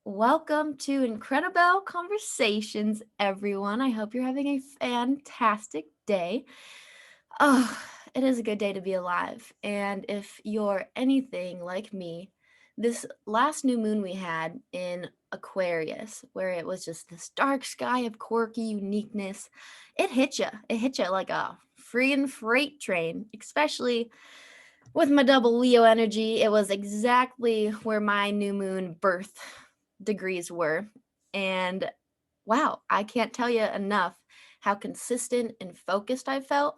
Welcome to Incredibelle Conversations, everyone. I hope you're having a fantastic day. Oh, it is a good day to be alive. And if you're anything like me, this last new moon we had in Aquarius, where it was just this dark sky of quirky uniqueness, it hit you. It hit you like a freaking freight train, especially with my double Leo energy. It was exactly where my new moon birth degrees were. And wow, I can't tell you enough how consistent and focused I felt.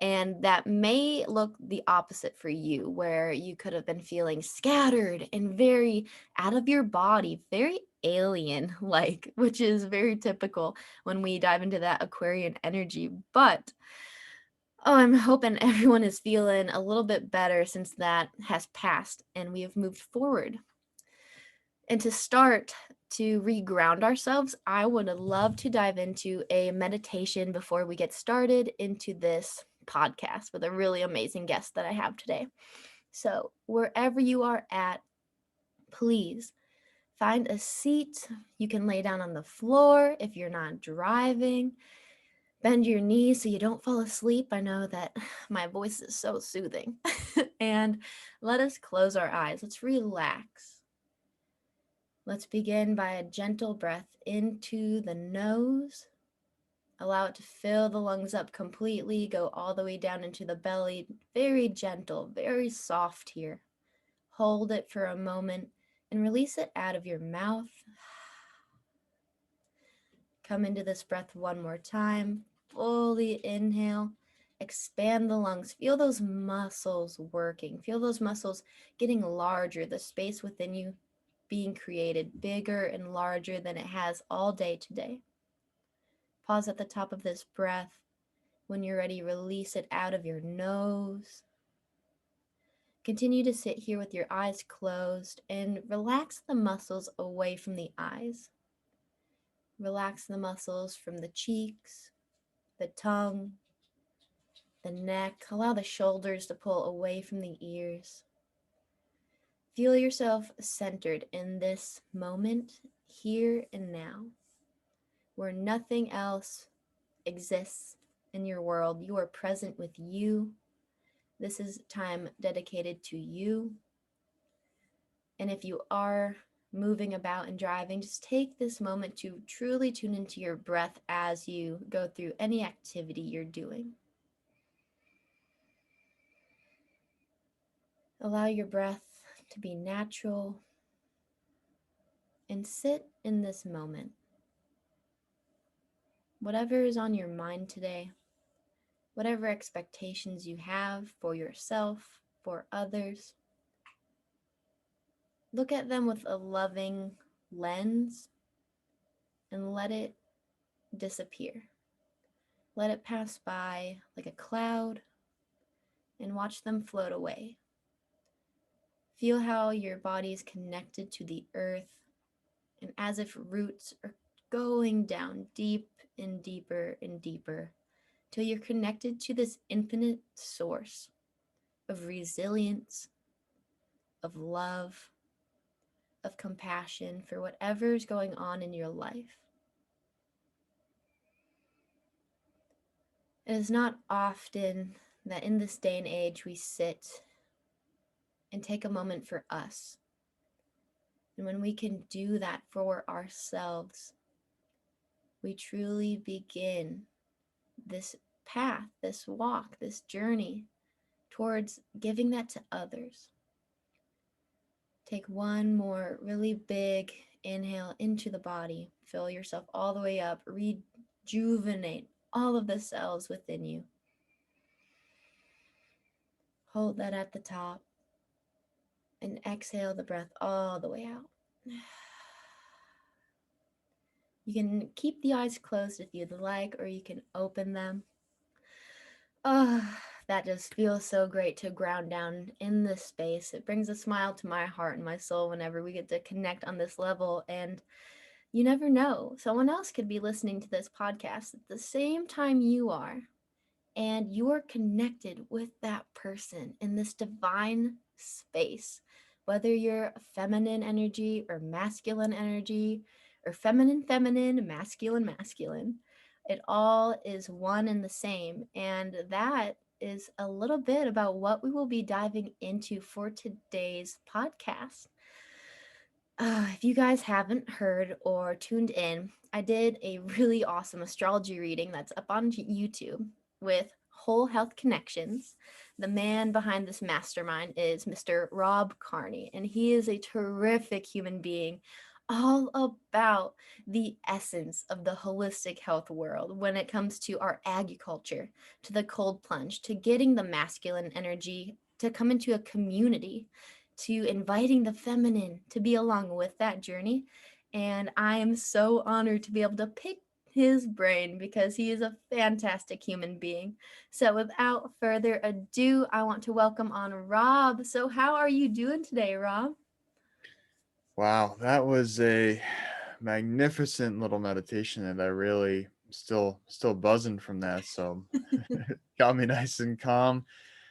And that may look the opposite for you, where you could have been feeling scattered and very out of your body, very alien like, which is very typical when we dive into that Aquarian energy. But I'm hoping everyone is feeling a little bit better since that has passed and we have moved forward. And to start to reground ourselves, I would love to dive into a meditation before we get started into this podcast with a really amazing guest that I have today. So, wherever you are at, please find a seat. You can lay down on the floor if you're not driving. Bend your knees so you don't fall asleep. I know that my voice is so soothing. And let us close our eyes. Let's relax. Let's begin by a gentle breath into the nose. Allow it to fill the lungs up completely, go all the way down into the belly. Very gentle, very soft here. Hold it for a moment and release it out of your mouth. Come into this breath one more time. Fully inhale. Expand the lungs. Feel those muscles working. Feel those muscles getting larger, the space within you being created bigger and larger than it has all day today. Pause at the top of this breath. When you're ready, release it out of your nose. Continue to sit here with your eyes closed and relax the muscles away from the eyes. Relax the muscles from the cheeks, the tongue, the neck. Allow the shoulders to pull away from the ears. Feel yourself centered in this moment, here and now, where nothing else exists in your world. You are present with you. This is time dedicated to you. And if you are moving about and driving, just take this moment to truly tune into your breath as you go through any activity you're doing. Allow your breath to be natural and sit in this moment. Whatever is on your mind today, whatever expectations you have for yourself, for others, look at them with a loving lens and let it disappear. Let it pass by like a cloud and watch them float away. Feel how your body is connected to the earth, and as if roots are going down deep and deeper and deeper till you're connected to this infinite source of resilience, of love, of compassion for whatever's going on in your life. It is not often that in this day and age we sit and take a moment for us. And when we can do that for ourselves, we truly begin this path, this walk, this journey towards giving that to others. Take one more really big inhale into the body. Fill yourself all the way up. Rejuvenate all of the cells within you. Hold that at the top and exhale the breath all the way out. You can keep the eyes closed if you'd like, or you can open them. Oh, that just feels so great to ground down in this space. It brings a smile to my heart and my soul whenever we get to connect on this level. And you never know, someone else could be listening to this podcast at the same time you are, and you're connected with that person in this divine space whether you're feminine energy or masculine energy, or feminine, masculine. It all is one and the same. And that is a little bit about what we will be diving into for today's podcast. If you guys haven't heard or tuned in, I did a really awesome astrology reading that's up on YouTube with Whole Health Connections. The man behind this mastermind is Mr. Rob Carney, and he is a terrific human being, all about the essence of the holistic health world when it comes to our agriculture, to the cold plunge, to getting the masculine energy to come into a community, to inviting the feminine to be along with that journey. And I am so honored to be able to pick his brain because he is a fantastic human being. So, without further ado, I want to welcome on Rob. So, how are you doing today, Rob? Wow, that was a magnificent little meditation, and I really still buzzing from that. So got me nice and calm,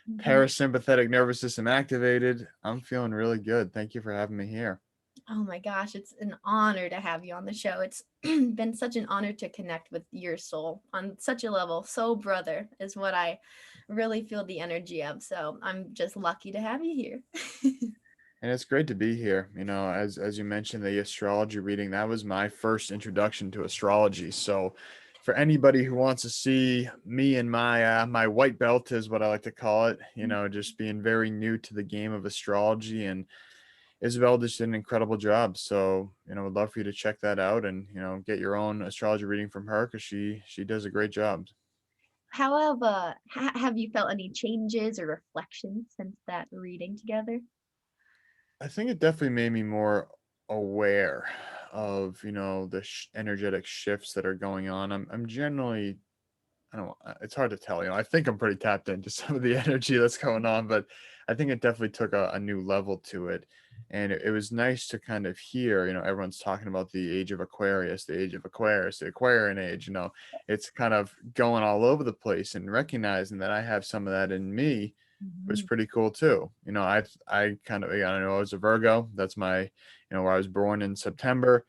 Mhm. parasympathetic nervous system activated. I'm feeling really good. Thank you for having me here. Oh my gosh, it's an honor to have you on the show. It's been such an honor to connect with your soul on such a level. Soul brother is what I really feel the energy of. So I'm just lucky to have you here. And it's great to be here. As you mentioned, the astrology reading, that was my first introduction to astrology. So for anybody who wants to see me and my white belt is what I like to call it, just being very new to the game of astrology, and Isabelle just did an incredible job. So, would love for you to check that out and, get your own astrology reading from her because she does a great job. However, have you felt any changes or reflections since that reading together? I think it definitely made me more aware of, the energetic shifts that are going on. I'm generally, I don't, it's hard to tell, I think I'm pretty tapped into some of the energy that's going on, but I think it definitely took a new level to it. And it was nice to kind of hear, everyone's talking about the age of Aquarius, the age of Aquarius, the Aquarian age, it's kind of going all over the place, and recognizing that I have some of that in me was Mhm. pretty cool too. I kind of, I know I was a Virgo. That's my, where I was born in September.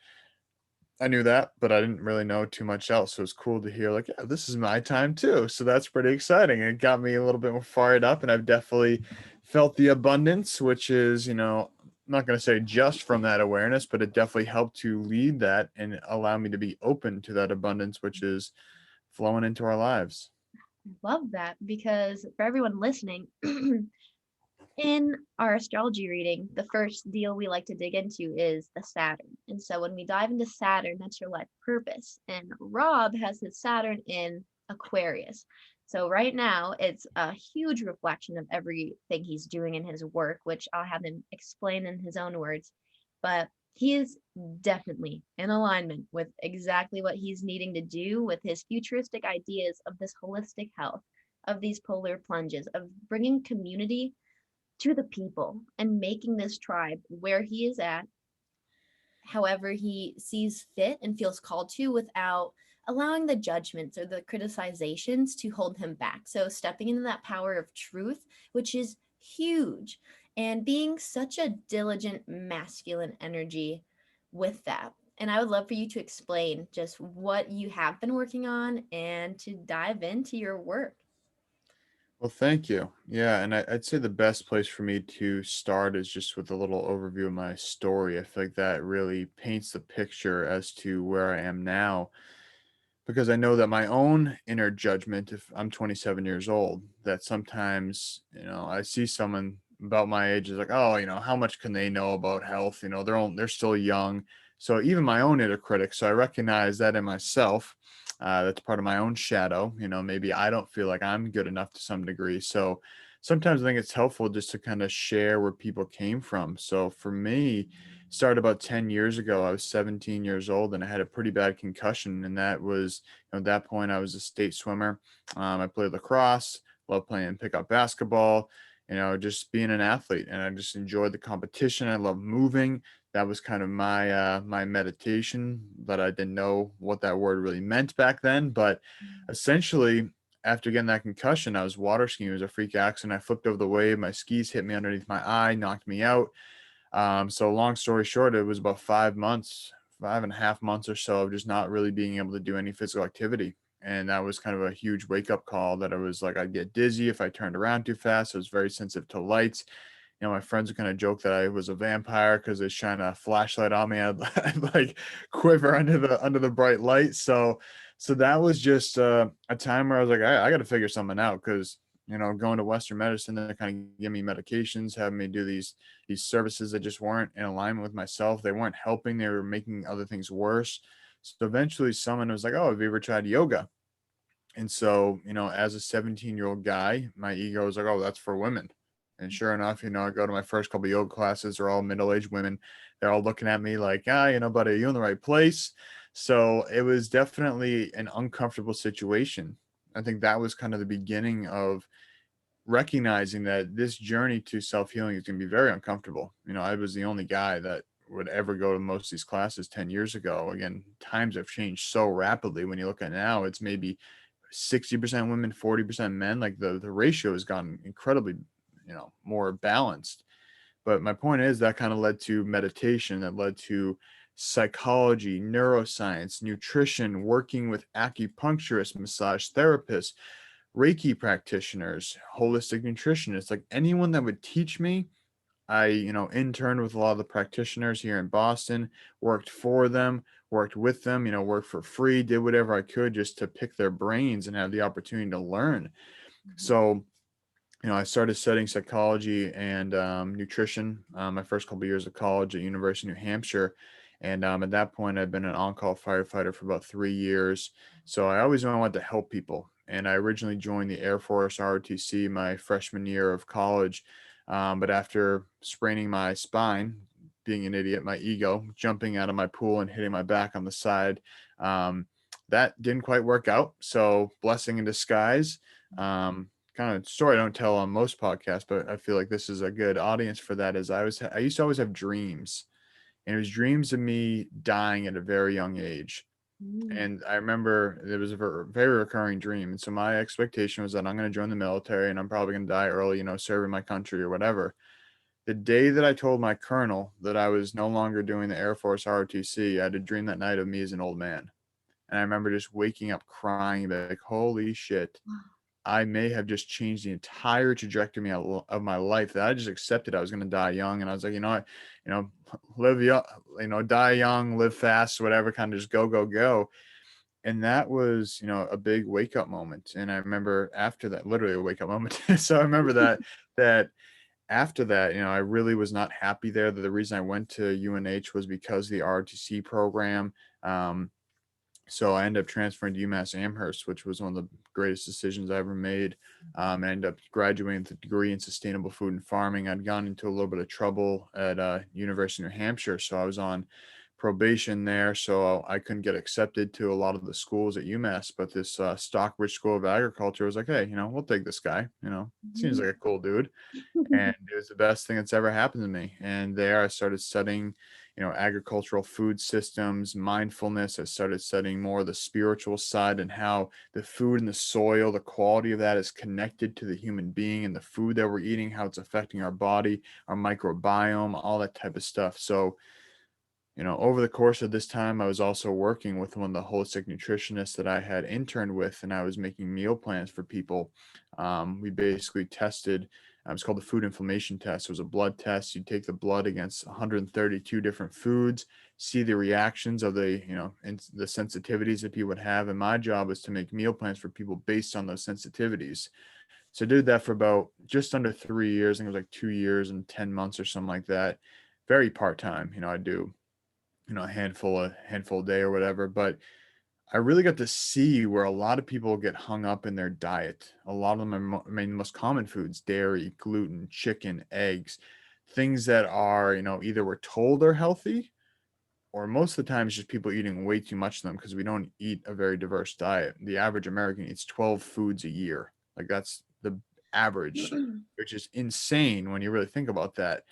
I knew that, but I didn't really know too much else. So it's cool to hear, like, yeah, this is my time too. So that's pretty exciting. It got me a little bit more fired up, and I've definitely felt the abundance, which is, I'm not going to say just from that awareness, but it definitely helped to lead that and allow me to be open to that abundance, which is flowing into our lives. Love that because for everyone listening, in our astrology reading, the first deal we like to dig into is the Saturn. And so when we dive into Saturn, that's your life purpose. And Rob has his Saturn in Aquarius. So right now, it's a huge reflection of everything he's doing in his work, which I'll have him explain in his own words. But he is definitely in alignment with exactly what he's needing to do with his futuristic ideas of this holistic health, of these polar plunges, of bringing community to the people and making this tribe where he is at, however he sees fit and feels called to, without allowing the judgments or the criticizations to hold him back. So stepping into that power of truth, which is huge, and being such a diligent masculine energy with that. And I would love for you to explain just what you have been working on and to dive into your work. Well, thank you. Yeah, and I'd say the best place for me to start is just with a little overview of my story. I feel like that really paints the picture as to where I am now, because I know that my own inner judgment, if I'm 27 years old, that sometimes, I see someone about my age is like, oh, how much can they know about health? They're still young. So even my own inner critic. So I recognize that in myself. That's part of my own shadow. Maybe I don't feel like I'm good enough to some degree. So sometimes I think it's helpful just to kind of share where people came from. So for me, started about 10 years ago. I was 17 years old and I had a pretty bad concussion. And that was, at that point, I was a state swimmer. I played lacrosse, loved playing pickup basketball, just being an athlete. And I just enjoyed the competition. I love moving. That was kind of my meditation, but I didn't know what that word really meant back then. But essentially, after getting that concussion, I was water skiing. It was a freak accident. I flipped over the wave. My skis hit me underneath my eye, knocked me out. So long story short, it was about 5 months, 5.5 months or so of just not really being able to do any physical activity. And that was kind of a huge wake up call that I was like, I'd get dizzy if I turned around too fast. I was very sensitive to lights. My friends would kind of joke that I was a vampire because they shine a flashlight on me. I'd like quiver under the bright light. So that was just a time where I was like, I got to figure something out because going to Western medicine, they kind of give me medications, having me do these services that just weren't in alignment with myself. They weren't helping. They were making other things worse. So eventually, someone was like, "Oh, have you ever tried yoga?" And so, as a 17-year-old guy, my ego was like, oh, that's for women. And sure enough, I go to my first couple yoga classes, they're all middle-aged women. They're all looking at me like, buddy, are you in the right place? So it was definitely an uncomfortable situation. I think that was kind of the beginning of recognizing that this journey to self-healing is going to be very uncomfortable. I was the only guy that would ever go to most of these classes 10 years ago. Again, times have changed so rapidly. When you look at now, it's maybe 60% women, 40% men. Like the ratio has gotten incredibly, more balanced. But my point is that kind of led to meditation, that led to psychology, neuroscience, nutrition, working with acupuncturists, massage therapists, Reiki practitioners, holistic nutritionists, like anyone that would teach me. I, interned with a lot of the practitioners here in Boston, worked for them, worked with them, worked for free, did whatever I could just to pick their brains and have the opportunity to learn. So, I started studying psychology and nutrition my first couple of years of college at University of New Hampshire. And at that point, I'd been an on-call firefighter for about 3 years. So I always wanted to help people. And I originally joined the Air Force ROTC my freshman year of college. But after spraining my spine, being an idiot, my ego, jumping out of my pool and hitting my back on the side, um, that didn't quite work out. So blessing in disguise. Kind of story I don't tell on most podcasts, but I feel like this is a good audience for that. Is I used to always have dreams, and it was dreams of me dying at a very young age. Mm. And I remember it was a very recurring dream. And so my expectation was that I'm going to join the military and I'm probably going to die early, serving my country or whatever. The day that I told my colonel that I was no longer doing the Air Force ROTC, I had a dream that night of me as an old man. And I remember just waking up crying, like, holy shit, I may have just changed the entire trajectory of my life, that I just accepted I was going to die young. And I was like, what, you know, live young, die young, live fast, whatever, kind of just go, go, go. And that was, a big wake up moment. And I remember after that, literally a wake up moment. So I remember that after that, I really was not happy there. That the reason I went to UNH was because of the ROTC program. So I ended up transferring to UMass Amherst, which was one of the greatest decisions I ever made. I ended up graduating with a degree in sustainable food and farming. I'd gone into a little bit of trouble at University of New Hampshire, so I was on probation there, so I couldn't get accepted to a lot of the schools at UMass. But this Stockbridge School of Agriculture was like, hey, we'll take this guy. Seems Mhm. like a cool dude, and it was the best thing that's ever happened to me. And there I started studying, agricultural food systems, mindfulness. I started studying more of the spiritual side and how the food and the soil, the quality of that is connected to the human being and the food that we're eating, how it's affecting our body, our microbiome, all that type of stuff. So over the course of this time, I was also working with one of the holistic nutritionists that I had interned with, and I was making meal plans for people. We basically tested, it's called the food inflammation test. It was a blood test. You take the blood against 132 different foods, see the reactions of and the sensitivities that people would have. And my job was to make meal plans for people based on those sensitivities. So I did that for about just under 3 years. I think it was like 2 years and 10 months or something like that. Very part time. I do a handful a day or whatever. But I really got to see where a lot of people get hung up in their diet. A lot of them are, I mean, the most common foods: dairy, gluten, chicken, eggs, things that are, either we're told are healthy, or most of the time it's just people eating way too much of them because we don't eat a very diverse diet. The average American eats 12 foods a year. Like that's the average, which is insane when you really think about that.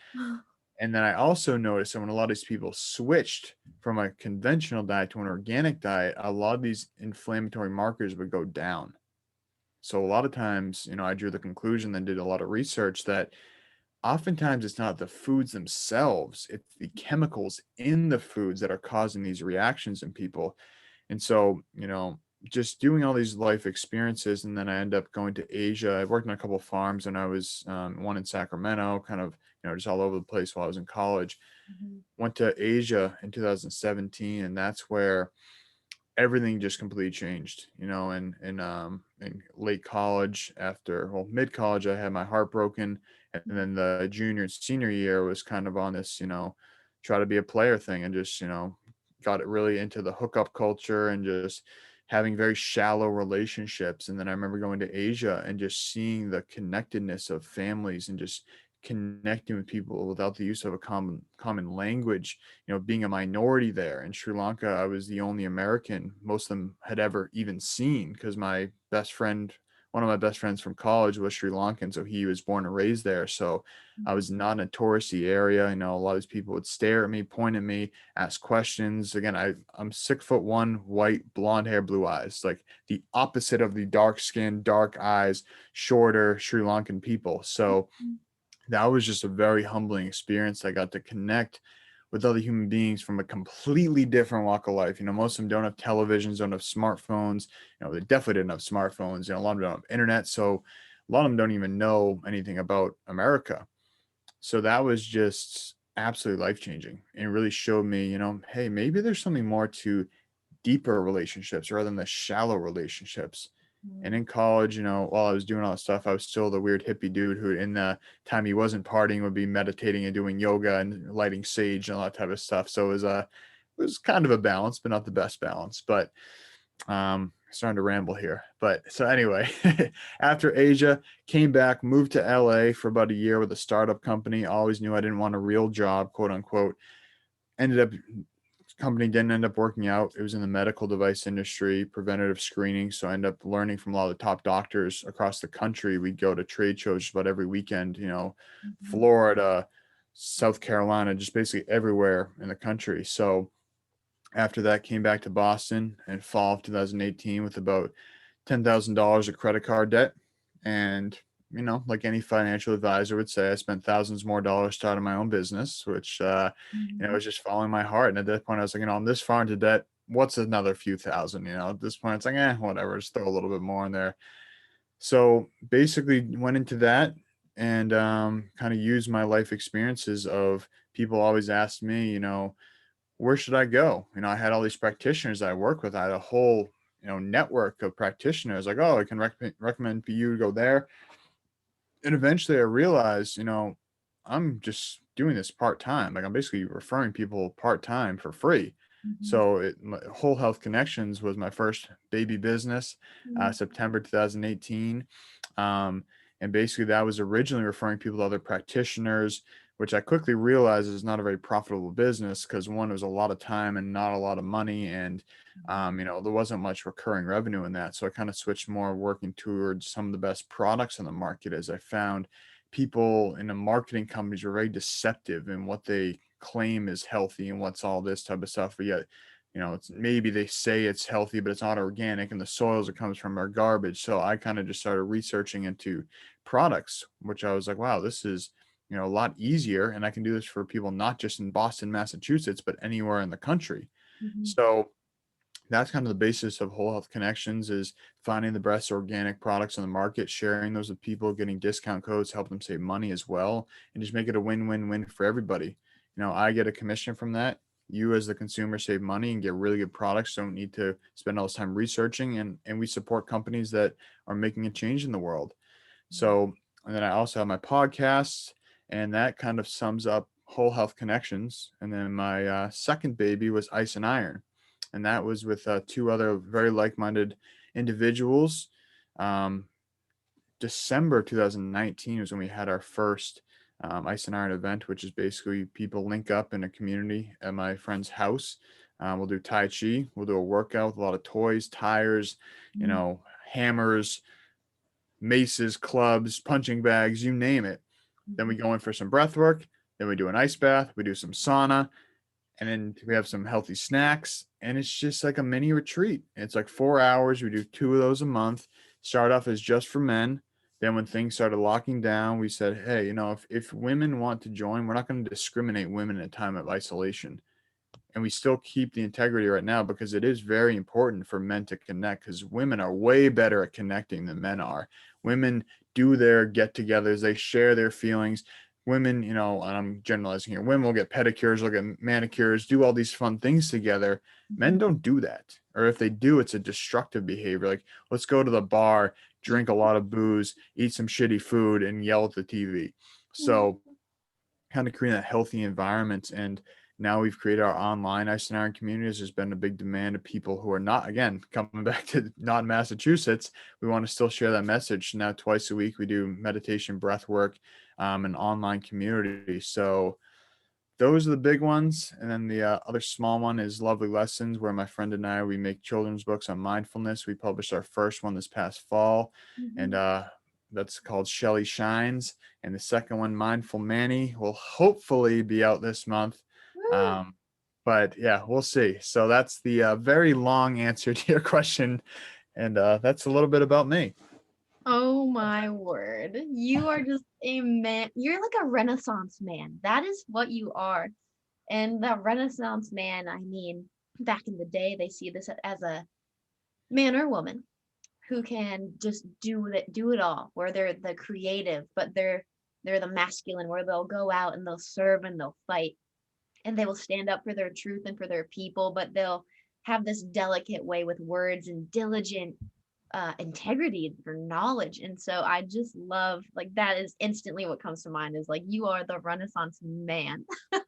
And then I also noticed that when a lot of these people switched from a conventional diet to an organic diet, a lot of these inflammatory markers would go down. So a lot of times, I drew the conclusion, then did a lot of research that oftentimes it's not the foods themselves, it's the chemicals in the foods that are causing these reactions in people. And so, just doing all these life experiences, and then I end up going to Asia. I worked on a couple of farms, and I was one in Sacramento, kind of, just all over the place while I was in college. Mhm. Went to Asia in 2017, and that's where everything just completely changed, in late college, after, well, mid college, I had my heart broken. And then the junior and senior year was kind of on this, try to be a player thing, and just, got it really into the hookup culture and just having very shallow relationships. And then I remember going to Asia and just seeing the connectedness of families and just connecting with people without the use of a common language. Being a minority there in Sri Lanka, I was the only American most of them had ever even seen, because one of my best friends from college was Sri Lankan, so he was born and raised there. So I Mhm. was not in a touristy area. A lot of these people would stare at me, point at me, ask questions. Again, I'm 6'1", white, blonde hair, blue eyes, like the opposite of the dark skin, dark eyes, shorter Sri Lankan people. So Mhm. that was just a very humbling experience. I got to connect with other human beings from a completely different walk of life. Most of them don't have televisions, don't have smartphones. They definitely didn't have smartphones. A lot of them don't have internet. So a lot of them don't even know anything about America. So that was just absolutely life changing, and really showed me, hey, maybe there's something more to deeper relationships rather than the shallow relationships. And Mhm. in college, while I was doing all that stuff, I was still the weird hippie dude who, in the time he wasn't partying, would be meditating and doing yoga and lighting sage and all that type of stuff. So it was kind of a balance, but not the best balance. But starting to ramble here. But so anyway, after Asia, came back, moved to LA for about a year with a startup company. Always knew I didn't want a real job, quote unquote. Ended up Company didn't end up working out. It was in the medical device industry, preventative screening. So I ended up learning from a lot of the top doctors across the country. We'd go to trade shows just about every weekend, Mhm. Florida, South Carolina, just basically everywhere in the country. So after that, came back to Boston in fall of 2018 with about $10,000 of credit card debt. And, like any financial advisor would say, I spent thousands more dollars starting my own business, which, Mhm. was just following my heart. And at that point, I was like, I'm this far into debt. What's another few thousand? At this point, it's like, whatever, just throw a little bit more in there. So basically, went into that, and kind of used my life experiences of people always asked me, where should I go? I had all these practitioners that I work with. I had a whole, network of practitioners, like, oh, I can recommend for you to go there. And eventually I realized, I'm just doing this part time. Like, I'm basically referring people part time for free. Mhm. So Whole Health Connections was my first baby business, Mhm. September 2018. Um, and basically that was originally referring people to other practitioners, which I quickly realized is not a very profitable business, because one, it was a lot of time and not a lot of money. And there wasn't much recurring revenue in that. So I kind of switched more working towards some of the best products on the market, as I found people in the marketing companies are very deceptive in what they claim is healthy and what's all this type of stuff. But yet, it's maybe they say it's healthy, but it's not organic, and the soils it comes from are garbage. So I kind of just started researching into products, which I was like, wow, this is, a lot easier. And I can do this for people not just in Boston, Massachusetts, but anywhere in the country. Mhm. So that's kind of the basis of Whole Health Connections, is finding the best organic products on the market, sharing those with people, getting discount codes, help them save money as well, and just make it a win-win-win for everybody. I get a commission from that. You as the consumer save money and get really good products, don't need to spend all this time researching, and we support companies that are making a change in the world. So, and then I also have my podcasts, and that kind of sums up Whole Health Connections. And then my second baby was Ice and Iron, and that was with two other very like-minded individuals. Um, December 2019 was when we had our first Ice and Iron event, which is basically people link up in a community at my friend's house. We'll do Tai Chi. We'll do a workout with a lot of toys, tires, Mhm. hammers, maces, clubs, punching bags, you name it. Then we Mhm. go in for some breath work. Then we do an ice bath. We do some sauna. And then we have some healthy snacks. And it's just like a mini retreat. It's like 4 hours. We do two of those a month. Start off as just for men. Then when things started locking down, we said, hey, if women want to join, we're not going to discriminate women in a time of isolation. And we still keep the integrity right now because it is very important for men to connect, because women are way better at connecting than men are. Women do their get-togethers, they share their feelings. Women, and I'm generalizing here, women will get pedicures, will get manicures, do all these fun things together. Men Mhm. don't do that. Or if they do, it's a destructive behavior. Like, let's go to the bar, drink a lot of booze, eat some shitty food, and yell at the TV. So kind of create a healthy environment. And now we've created our online Iron communities. There's been a big demand of people who are not, again, coming back to not Massachusetts. We want to still share that message. Now, twice a week, we do meditation, breath work, an online community. So those are the big ones. And then the other small one is Lovely Lessons, where my friend and I, we make children's books on mindfulness. We published our first one this past fall, and Mhm. that's called Shelly Shines. And the second one, Mindful Manny, will hopefully be out this month. Woo! Um, but yeah, we'll see. So that's the very long answer to your question. And that's a little bit about me. Oh my word. You are just a man. You're like a renaissance man. That is what you are. And that renaissance man, I mean, back in the day, they see this as a man or woman who can just do it all, where they're the creative, but they're the masculine, where they'll go out and they'll serve and they'll fight and they will stand up for their truth and for their people, but they'll have this delicate way with words and diligent integrity for knowledge. And so I just love, like, that is instantly what comes to mind is like you are the renaissance man. So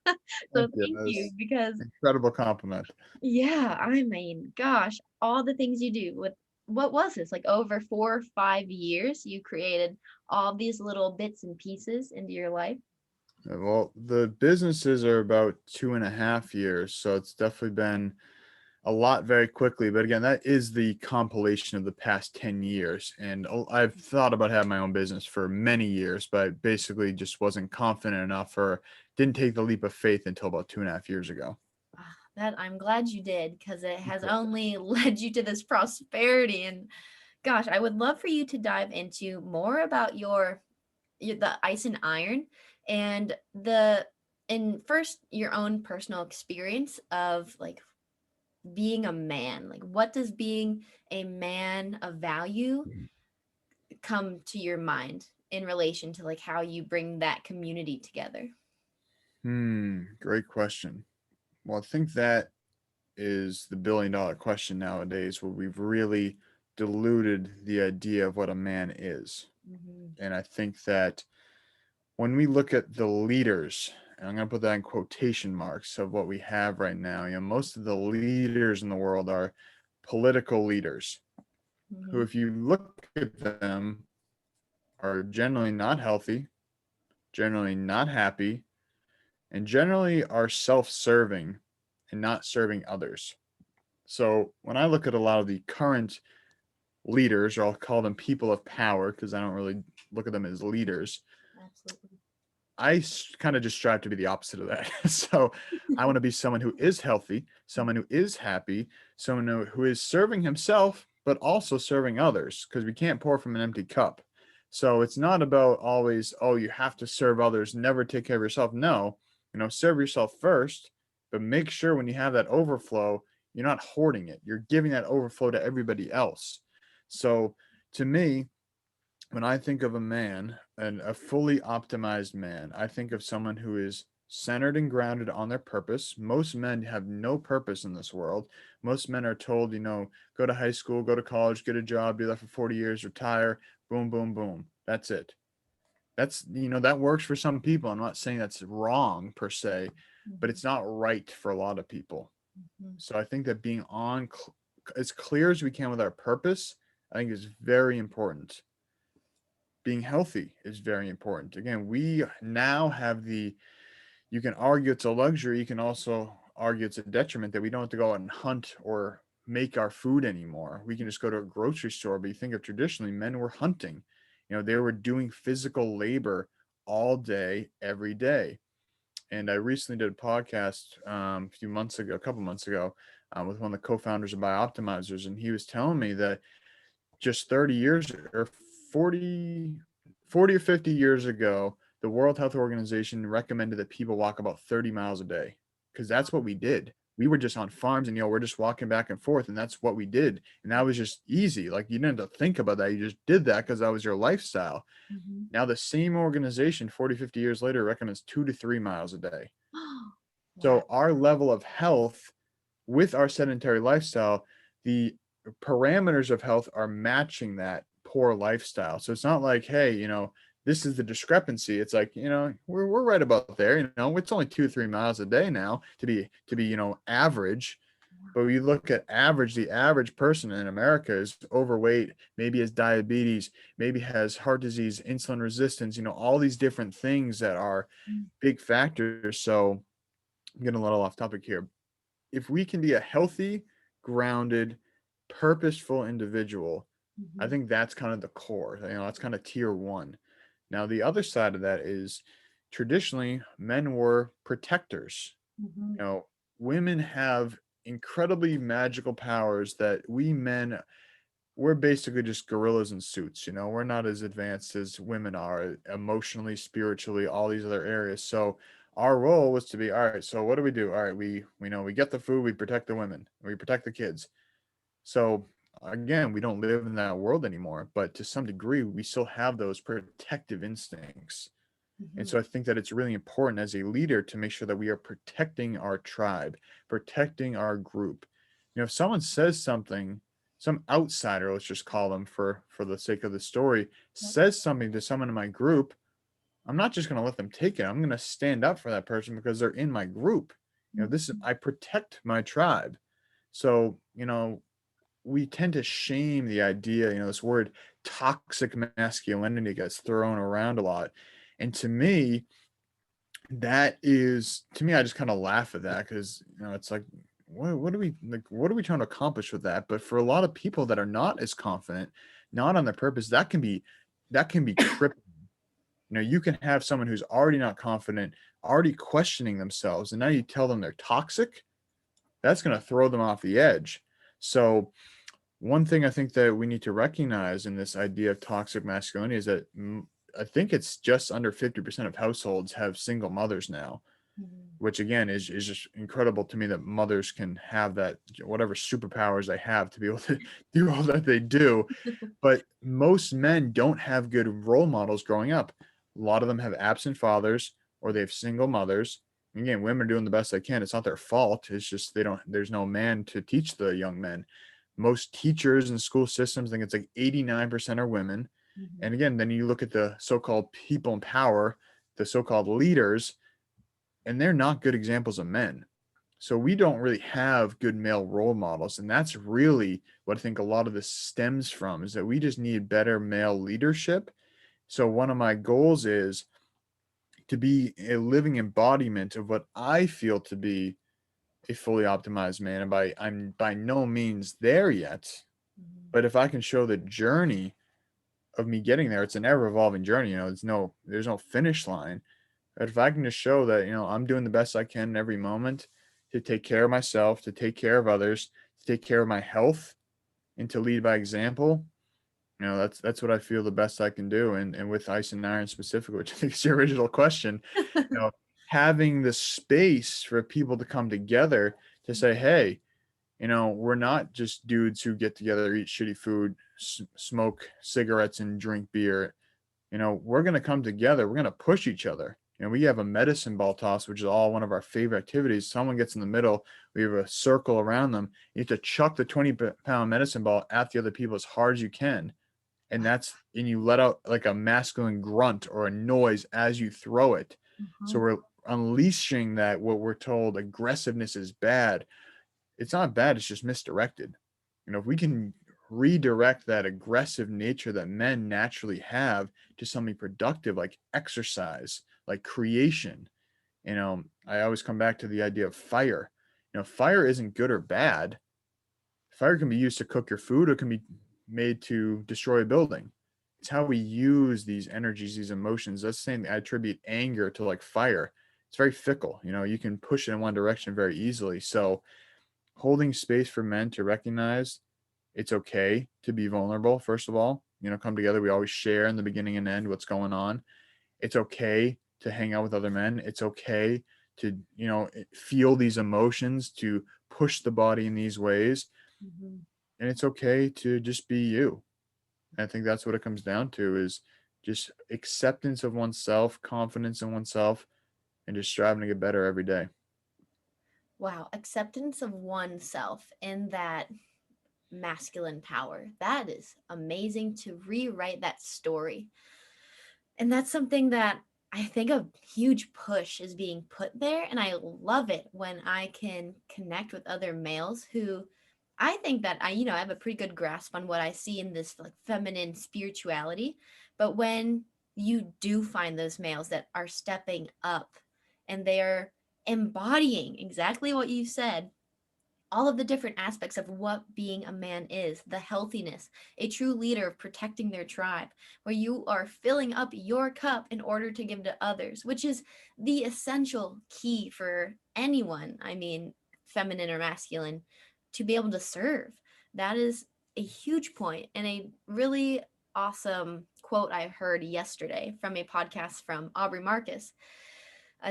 Thank you. thank That you, was because an incredible compliment. yeah, I mean, gosh, all the things you do with, what was this, like over 4 or 5 years you created all these little bits and pieces into your life. Well, the businesses are about 2.5 years, so it's definitely been a lot very quickly. But again, that is the compilation of the past 10 years. And I've thought about having my own business for many years, but I basically just wasn't confident enough or didn't take the leap of faith until about 2.5 years ago. That I'm glad you did, because it has only led you to this prosperity. And gosh, I would love for you to dive into more about the ice and iron, and the and first your own personal experience of like being a man. Like, what does being a man of value come to your mind in relation to like how you bring that community together? Great question. Well, I think that is the $1 billion question nowadays, where we've really diluted the idea of what a man is. Hmm. And I think that when we look at the leaders, and I'm going to put that in quotation marks, of what we have right now, most of the leaders in the world are political leaders who, Hmm. if you look at them, are generally not healthy, generally not happy, and generally are self serving and not serving others. So when I look at a lot of the current leaders, or I'll call them people of power because I don't really look at them as leaders, Absolutely. I kind of just strive to be the opposite of that. So I want to be someone who is healthy, someone who is happy, someone who is serving himself, but also serving others, because we can't pour from an empty cup. So it's not about always, oh, you have to serve others, never take care of yourself. No, serve yourself first, but make sure when you have that overflow, you're not hoarding it. You're giving that overflow to everybody else. So to me, when I think of a man and a fully optimized man, I think of someone who is centered and grounded on their purpose. Most men have no purpose in this world. Most men are told, go to high school, go to college, get a job, do that for 40 years, retire, boom, boom, boom. That's it. That works for some people. I'm not saying that's wrong per se, but Hmm. it's not right for a lot of people. Hmm. So I think that being as clear as we can with our purpose, I think is very important. Being healthy is very important. Again, we now have you can argue it's a luxury. You can also argue it's a detriment that we don't have to go out and hunt or make our food anymore. We can just go to a grocery store. But you think of traditionally, men were hunting. They were doing physical labor all day, every day. And I recently did a podcast a couple months ago, with one of the co-founders of Bioptimizers, and he was telling me that just 30 years or 40, 40 or 50 years ago, the World Health Organization recommended that people walk about 30 miles a day because that's what we did. We were just on farms and, we're just walking back and forth, and that's what we did. And that was just easy. Like, you didn't have to think about that. You just did that because that was your lifestyle. Mhm. Now, the same organization 40, 50 years later recommends 2 to 3 miles a day. Wow. So our level of health with our sedentary lifestyle, the parameters of health are matching that poor lifestyle. So it's not like, hey, this is the discrepancy. It's like, we're right about there. It's only 2 or 3 miles a day now to be average. But we look at average, the average person in America is overweight, maybe has diabetes, maybe has heart disease, insulin resistance, all these different things that are Mm, big factors. So I'm getting a little off topic here. If we can be a healthy, grounded, purposeful individual, I mhm, think that's kind of the core. That's kind of tier one. Now, the other side of that is traditionally men were protectors. mhm, You know, Women have incredibly magical powers that we men, we're basically just gorillas in suits. We're not as advanced as women are emotionally, spiritually, all these other areas. So our role was to be, all right, so what do we do? All right, we know we get the food, we protect the women, we protect the kids. So again, we don't live in that world anymore, but to some degree we still have those protective instincts. And mhm. so I think that it's really important as a leader to make sure that we are protecting our tribe, protecting our group. If someone says something, some outsider, let's just call them for the sake of the story, Yep. says something to someone in my group, I'm not just going to let them take it. I'm going to stand up for that person because they're in my group. This is, Mhm, I protect my tribe. So, we tend to shame the idea, this word toxic masculinity gets thrown around a lot. And to me, I just kind of laugh at that because, it's like, what are we trying to accomplish with that? But for a lot of people that are not as confident, not on their purpose, that can be crippling. You can have someone who's already not confident, already questioning themselves, and now you tell them they're toxic, that's going to throw them off the edge. So one thing I think that we need to recognize in this idea of toxic masculinity is that I think it's just under 50% of households have single mothers now, mhm. which again is just incredible to me that mothers can have that, whatever superpowers they have to be able to do all that they do. But most men don't have good role models growing up. A lot of them have absent fathers or they have single mothers. Again, women are doing the best they can. It's not their fault. It's just there's no man to teach the young men. Most teachers in school systems, I think it's like 89% are women. Mhm. And again, then you look at the so-called people in power, the so-called leaders, and they're not good examples of men. So we don't really have good male role models. And that's really what I think a lot of this stems from, is that we just need better male leadership. So one of my goals is to be a living embodiment of what I feel to be a fully optimized man. And I'm by no means there yet. Mhm. But if I can show the journey of me getting there, it's an ever evolving journey. There's no finish line. But if I can just show that, I'm doing the best I can in every moment to take care of myself, to take care of others, to take care of my health, and to lead by example, that's what I feel the best I can do. And with ice and iron specifically, which I think is your original question, you know, having the space for people to come together to say, hey, we're not just dudes who get together, eat shitty food, smoke cigarettes, and drink beer. We're going to come together. We're going to push each other. We have a medicine ball toss, which is all one of our favorite activities. Someone gets in the middle. We have a circle around them. You have to chuck the 20-pound medicine ball at the other people as hard as you can. And you let out like a masculine grunt or a noise as you throw it. So Mhm. we're unleashing that, what we're told aggressiveness is bad. It's not bad. It's just misdirected. If we can redirect that aggressive nature that men naturally have to something productive like exercise, like creation, I always come back to the idea of fire. Fire isn't good or bad. Fire can be used to cook your food or it can be made to destroy a building. It's how we use these energies, these emotions. That's the same. I attribute anger to like fire. It's very fickle. You can push it in one direction very easily. So holding space for men to recognize it's okay to be vulnerable, first of all. come together. We always share in the beginning and end what's going on. It's okay to hang out with other men. It's okay to, feel these emotions, to push the body in these ways. Mhm. And it's okay to just be you. And I think that's what it comes down to, is just acceptance of oneself, confidence in oneself, and just striving to get better every day. Wow, acceptance of oneself in that masculine power. That is amazing to rewrite that story. And that's something that I think a huge push is being put there. And I love it when I can connect with other males who I think that I have a pretty good grasp on what I see in this like feminine spirituality. But when you do find those males that are stepping up and they're embodying exactly what you said, all of the different aspects of what being a man is, the healthiness, a true leader of protecting their tribe, where you are filling up your cup in order to give to others, which is the essential key for anyone, I mean, feminine or masculine, to be able to serve. That is a huge point and a really awesome quote I heard yesterday from a podcast from Aubrey Marcus.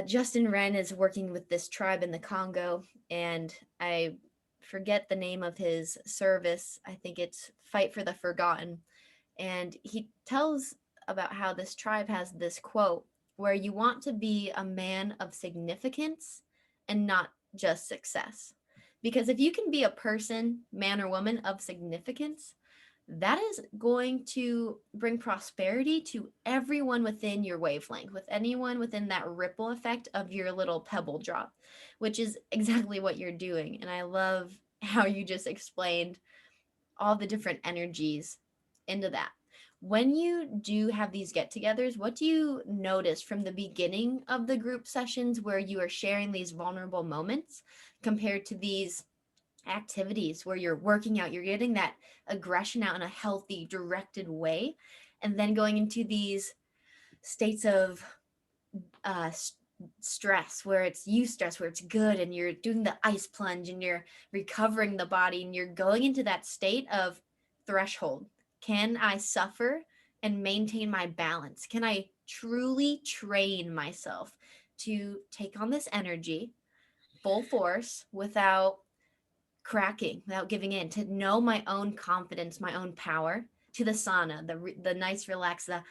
Justin Wren is working with this tribe in the Congo, and I forget the name of his service. I think it's Fight for the Forgotten. And he tells about how this tribe has this quote where you want to be a man of significance and not just success. Because if you can be a person, man or woman of significance, that is going to bring prosperity to everyone within your wavelength, with anyone within that ripple effect of your little pebble drop, which is exactly what you're doing. And I love how you just explained all the different energies into that. When you do have these get togethers, what do you notice from the beginning of the group sessions where you are sharing these vulnerable moments compared to these activities where you're working out, you're getting that aggression out in a healthy, directed way, and then going into these states of uh, stress where it's eustress, where it's good, and you're doing the ice plunge and you're recovering the body and you're going into that state of threshold. Can I suffer and maintain my balance? Can I truly train myself to take on this energy full force without cracking, without giving in, to know my own confidence, my own power, to the sauna, the nice relax, the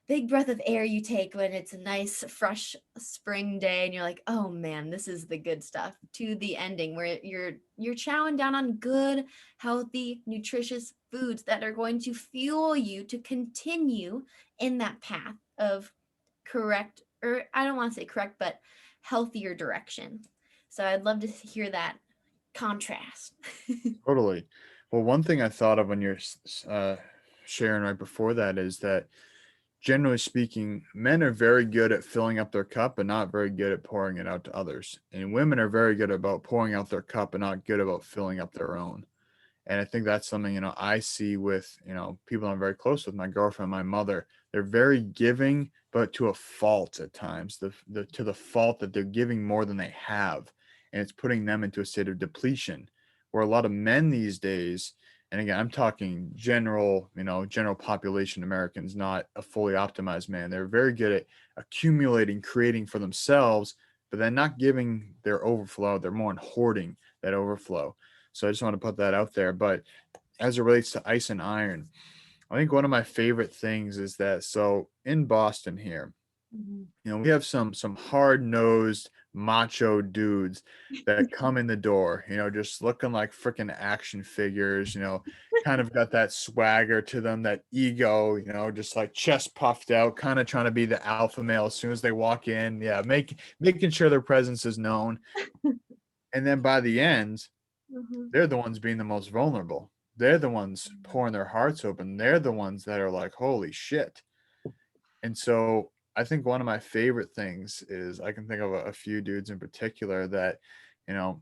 big breath of air you take when it's a nice fresh spring day and you're like, "Oh man, this is the good stuff." To the ending where you're chowing down on good, healthy, nutritious foods that are going to fuel you to continue in that path of correct, or I don't want to say correct, but healthier direction. So I'd love to hear that contrast. Totally. Well, one thing I thought of when you're sharing right before that is that, generally speaking, men are very good at filling up their cup and not very good at pouring it out to others. And women are very good about pouring out their cup and not good about filling up their own. And I think that's something, I see with, people I'm very close with, my girlfriend, my mother. They're very giving, but to a fault at times, to the fault that they're giving more than they have. And it's putting them into a state of depletion, where a lot of men these days, and again, I'm talking general, general population Americans, not a fully optimized man. They're very good at accumulating, creating for themselves, but then not giving their overflow. They're more in hoarding that overflow. So I just want to put that out there. But as it relates to ice and iron, I think one of my favorite things is that, so in Boston here, Mhm. we have some hard-nosed macho dudes that come in the door, just looking like freaking action figures, kind of got that swagger to them, that ego, just like chest puffed out, kind of trying to be the alpha male as soon as they walk in. Yeah, making sure their presence is known. And then by the end, Mhm. they're the ones being the most vulnerable. They're the ones pouring their hearts open. They're the ones that are like, holy shit. And so I think one of my favorite things is, I can think of a few dudes in particular that, you know,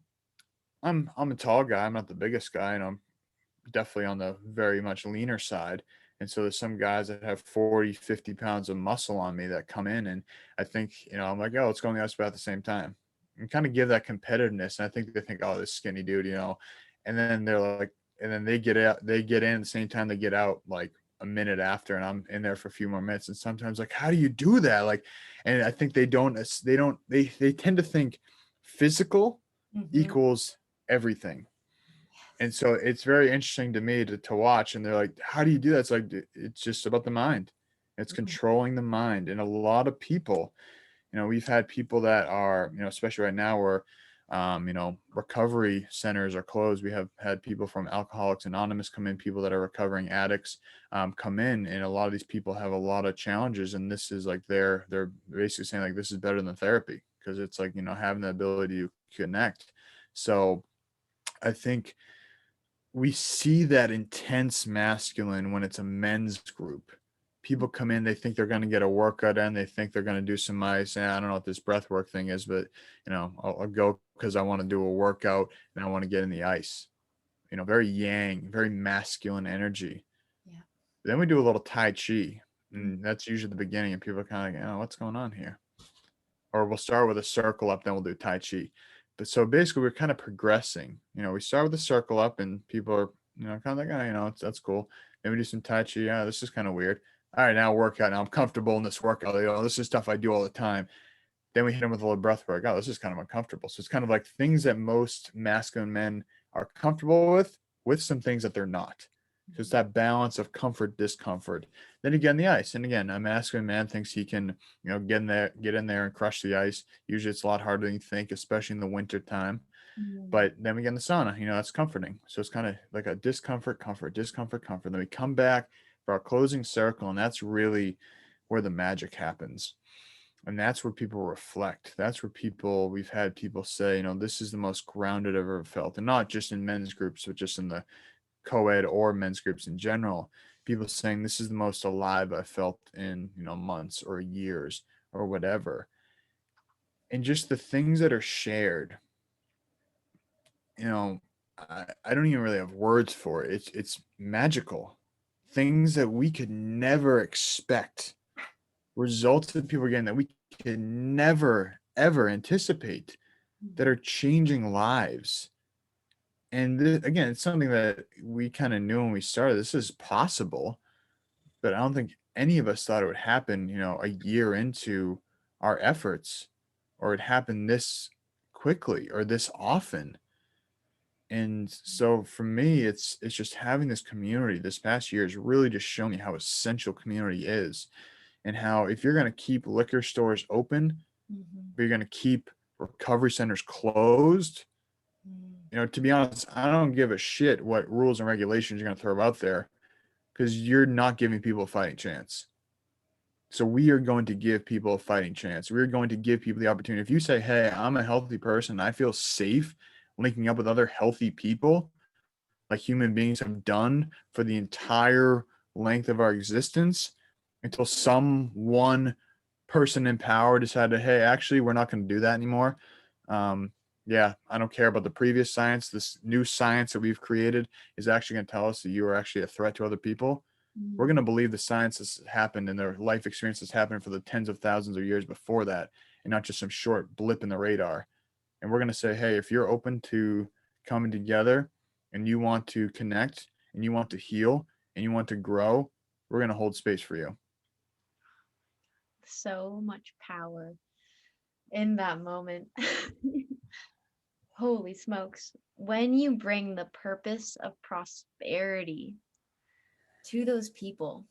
I'm a tall guy. I'm not the biggest guy, and I'm definitely on the very much leaner side. And so there's some guys that have 40, 50 pounds of muscle on me that come in, and I think, I'm like, oh, it's going to us about the same time. And kind of give that competitiveness. And I think they think, oh, this skinny dude, and then they're like, and then they get in at the same time they get out like a minute after, and I'm in there for a few more minutes. And sometimes like, how do you do that? Like, and I think they tend to think physical Mm-hmm. equals everything. And Yes. so it's very interesting to me to watch. And they're like, how do you do that? It's like, it's just about the mind. It's Mhm. controlling the mind. And a lot of people, we've had people that are, especially right now where, recovery centers are closed. We have had people from Alcoholics Anonymous come in, people that are recovering addicts come in, and a lot of these people have a lot of challenges. And this is like they're basically saying like this is better than therapy because it's like having the ability to connect. So I think we see that intense masculine when it's a men's group. People come in, they think they're going to get a workout in, they think they're going to do some ice. And I don't know what this breath work thing is, but I'll go because I want to do a workout and I want to get in the ice. Very yang, very masculine energy. Yeah. Then we do a little Tai Chi, Mm. and that's usually the beginning, and people are kind of like, oh, what's going on here? Or we'll start with a circle up, then we'll do Tai Chi. But so basically, we're kind of progressing. We start with a circle up, and people are, kind of like, oh, that's cool. Then we do some Tai Chi. Yeah, this is kind of weird. All right, now workout. Now I'm comfortable in this workout. This is stuff I do all the time. Then we hit them with a little breath work. Oh, this is kind of uncomfortable. So it's kind of like things that most masculine men are comfortable with some things that they're not. So it's that balance of comfort, discomfort. Then again, the ice. And again, a masculine man thinks he can, get in there and crush the ice. Usually it's a lot harder than you think, especially in the winter time. Mm. But then we get in the sauna, that's comforting. So it's kind of like a discomfort, comfort, discomfort, comfort. Then we come back for our closing circle, and that's really where the magic happens. And that's where people reflect. That's where we've had people say, this is the most grounded I've ever felt. And not just in men's groups, but just in the co-ed or men's groups in general. People saying this is the most alive I felt in, months or years or whatever. And just the things that are shared, you know, I don't even really have words for it. It's magical. Things that we could never expect. Results that people are getting that we could never ever anticipate that Mhm. are changing lives. And again, it's something that we kind of knew when we started. This is possible, but I don't think any of us thought it would happen, a year into our efforts, or it happened this quickly or this often. And so for me, it's just having this community this past year has really just shown me how essential community is, and how if you're going to keep liquor stores open, Mhm. but you're going to keep recovery centers closed, Mm. to be honest, I don't give a shit what rules and regulations you're going to throw out there because you're not giving people a fighting chance. So we are going to give people a fighting chance. We're going to give people the opportunity. If you say, hey, I'm a healthy person, I feel safe linking up with other healthy people, like human beings have done for the entire length of our existence, until some one person in power decided, hey, actually, we're not going to do that anymore. Um, yeah, I don't care about the previous science. This new science that we've created is actually going to tell us that you are actually a threat to other people. We're going Mm. to believe the science has happened and their life experiences happened for the tens of thousands of years before that, and not just some short blip in the radar. And we're going to say, hey, if you're open to coming together and you want to connect and you want to heal and you want to grow, we're going to hold space for you. So much power in that moment. Holy smokes. When you bring the purpose of prosperity to those people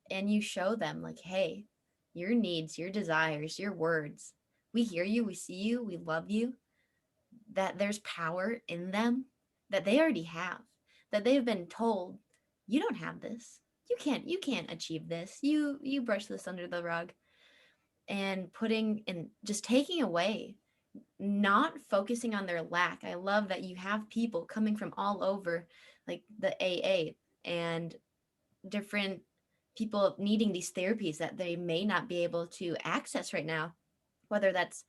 and you show them, like, hey, your needs, your desires, your words, we hear you, we see you, we love you, that there's power in them that they already have, that they've been told, you don't have this. You can't achieve this. You brush this under the rug. And putting and just taking away, not focusing on their lack. I love that you have people coming from all over, like the AA and different people needing these therapies that they may not be able to access right now, whether that's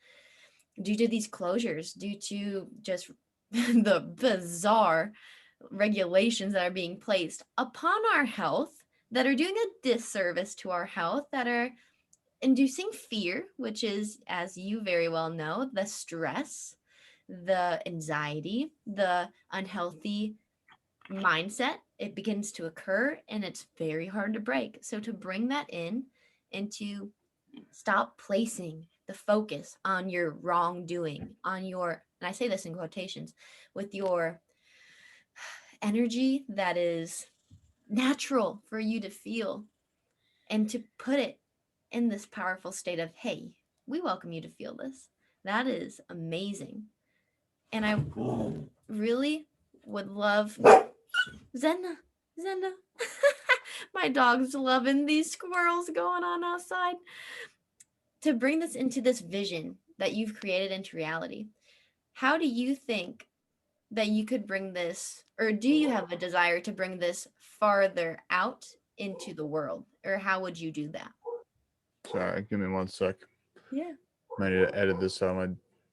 due to these closures, due to just the bizarre regulations that are being placed upon our health, that are doing a disservice to our health, that are inducing fear, which is, as you very well know, the stress, the anxiety, the unhealthy mindset. it begins to occur and it's very hard to break. So to bring that in and to stop placing the focus on your wrongdoing, on your, and I say this in quotations, with your energy that is natural for you to feel, and to put it in this powerful state of, hey, we welcome you to feel this. That is amazing. And I really would love Zenna, Zenna. My dog's loving these squirrels going on outside. To bring this into this vision that you've created into reality, how do you think that you could bring this, or do you have a desire to bring this farther out into the world? Or how would you do that? Sorry, give me one sec. Yeah. I need to edit this out.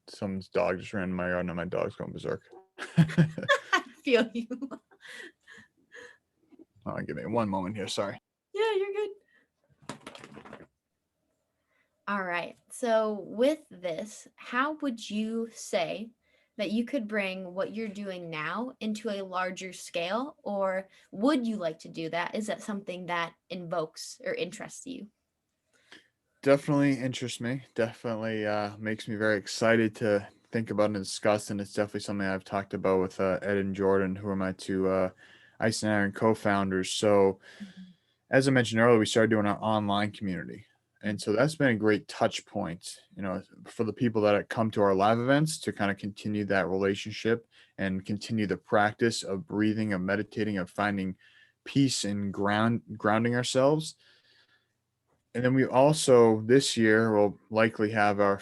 Someone's dog just ran in my yard, and my dog's going berserk. I feel you. Give me one moment here. Sorry. Yeah, you're good. All right. So, with this, how would you say that you could bring what you're doing now into a larger scale? Or would you like to do that? Is that something that invokes or interests you? Definitely interests me. Definitely makes me very excited to think about and discuss. And it's definitely something I've talked about with Ed and Jordan, who are my two Ice and Iron co-founders. So Mhm. as I mentioned earlier, we started doing our online community. And Mhm. so that's been a great touch point, for the people that come to our live events to kind of continue that relationship and continue the practice of breathing, of meditating, of finding peace and grounding ourselves. And then we also this year will likely have our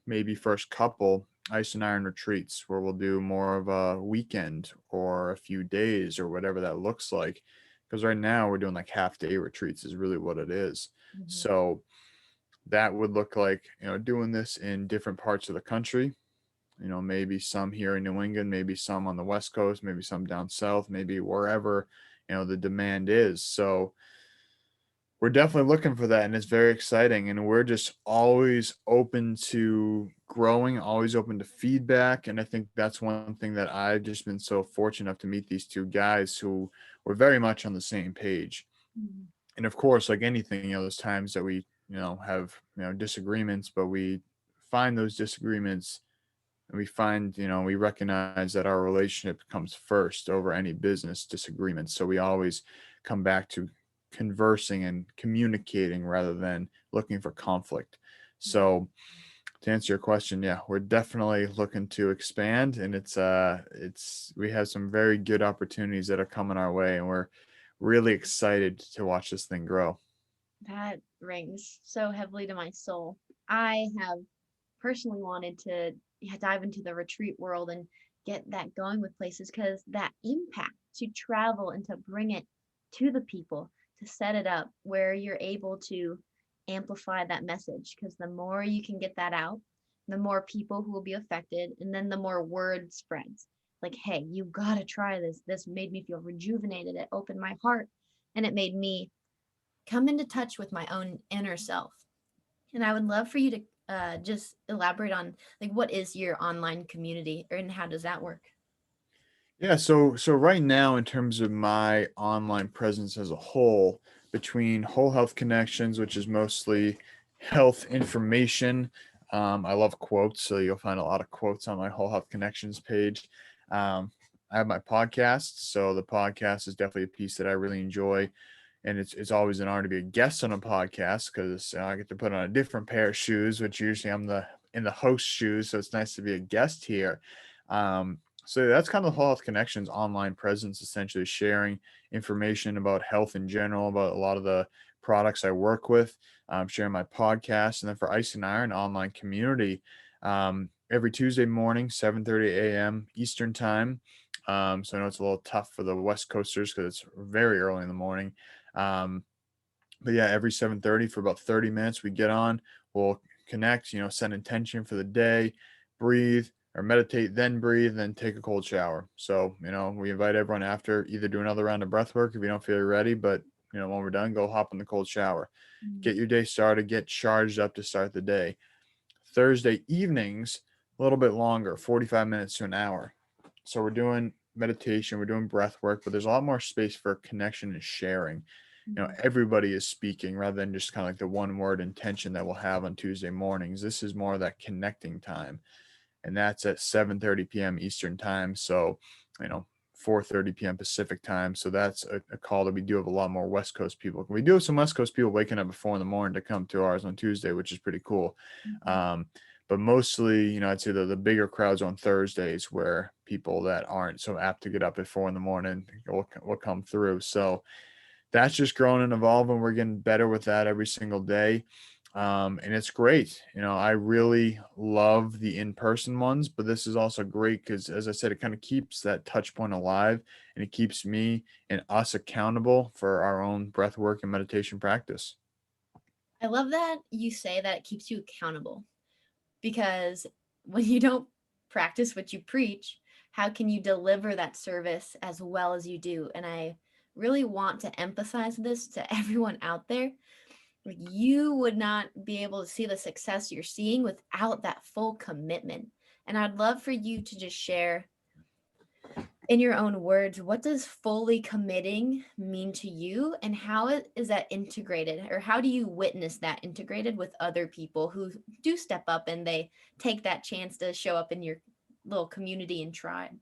maybe first couple ice and iron retreats where we'll do more of a weekend or a few days or whatever that looks like. Because right now we're doing like half day retreats is really what it is. Mhm. So that would look like, doing this in different parts of the country. Maybe some here in New England, maybe some on the West Coast, maybe some down south, maybe wherever, the demand is. So we're definitely looking for that, and it's very exciting, and we're just always open to growing, always open to feedback. And I think that's one thing that I've just been so fortunate enough to meet these two guys who were very much on the same page. Mhm. And of course, like anything, there's times that we have disagreements, but we find those disagreements, and we find, we recognize that our relationship comes first over any business disagreements. So we always come back to conversing and communicating rather than looking for conflict. So to answer your question, yeah, we're definitely looking to expand, and it's we have some very good opportunities that are coming our way, and we're really excited to watch this thing grow. That rings so heavily to my soul. I have personally wanted to, yeah, dive into the retreat world and get that going with places, because that impact to travel and to bring it to the people, to set it up where you're able to amplify that message, because the more you can get that out, the more people who will be affected, and then the more word spreads. Like, hey, you gotta try this. This made me feel rejuvenated. It opened my heart, and it made me come into touch with my own inner self. And I would love for you to just elaborate on, like, what is your online community, or and how does that work? Yeah, so right now, in terms of my online presence as a whole, between Whole Health Connections, which is mostly health information, I love quotes, so you'll find a lot of quotes on my Whole Health Connections page. I have my podcast, so the podcast is definitely a piece that I really enjoy, and it's always an honor to be a guest on a podcast because I get to put on a different pair of shoes, which usually I'm the in the host shoes, so it's nice to be a guest here. So that's kind of the Health Connections online presence, essentially sharing information about health in general, about a lot of the products I work with, sharing my podcast, and then for Ice and Iron online community, every Tuesday morning, 7:30 a.m. Eastern time. So I know it's a little tough for the West Coasters because it's very early in the morning. Um, but yeah, every 7:30 for about 30 minutes, we get on, we'll connect, set intention for the day, breathe or meditate, then breathe, then take a cold shower. So, we invite everyone after either do another round of breath work if you don't feel you're ready, but when we're done, go hop in the cold shower. Mm. Get your day started, get charged up to start the day. Thursday evenings, a little bit longer, 45 minutes to an hour. So we're doing meditation, we're doing breath work, but there's a lot more space for connection and sharing. Mhm. Everybody is speaking rather than just kind of like the one word intention that we'll have on Tuesday mornings. This is more of that connecting time, and that's at 7:30 p.m. Eastern time. So, you know, 4:30 p.m. Pacific time. So that's a call that we do have a lot more West Coast people. We do have some West Coast people waking up at 4 in the morning to come to ours on Tuesday, which is pretty cool. Mhm. Um, but mostly, I'd say the bigger crowds on Thursdays where people that aren't so apt to get up at 4 in the morning will come through. So that's just growing and evolving. We're getting better with that every single day. And it's great. I really love the in-person ones, but this is also great because, as I said, it kind of keeps that touch point alive, and it keeps me and us accountable for our own breath work and meditation practice. I love that you say that it keeps you accountable because when you don't practice what you preach, how can you deliver that service as well as you do? And I really want to emphasize this to everyone out there. Like, you would not be able to see the success you're seeing without that full commitment. And I'd love for you to just share in your own words, what does fully committing mean to you, and how is that integrated, or how do you witness that integrated with other people who do step up and they take that chance to show up in your little community and tribe?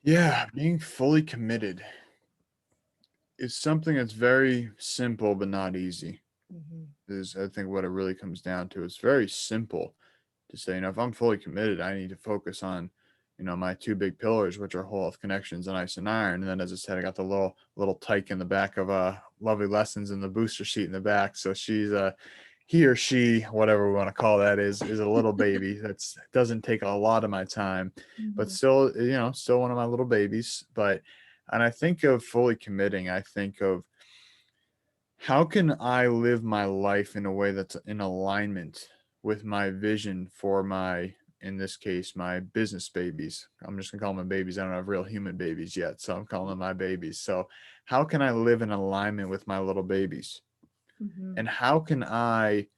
Yeah, being fully committed is something that's very simple but not easy. Mhm. Is I think what it really comes down to. It's very simple to say, if I'm fully committed, I need to focus on, my two big pillars, which are whole health connections and ice and iron. And then, as I said, I got the little tyke in the back of lovely lessons in the booster seat in the back. So she's he or she, whatever we want to call that, is a little baby. That's doesn't take a lot of my time, but Mhm. still, still one of my little babies. But and I think of fully committing, I think of how can I live my life in a way that's in alignment with my vision for my, in this case, my business babies? I'm just gonna call them my babies. I don't have real human babies yet, so I'm calling them my babies. So, how can I live in alignment with my little babies? Mhm. And how can I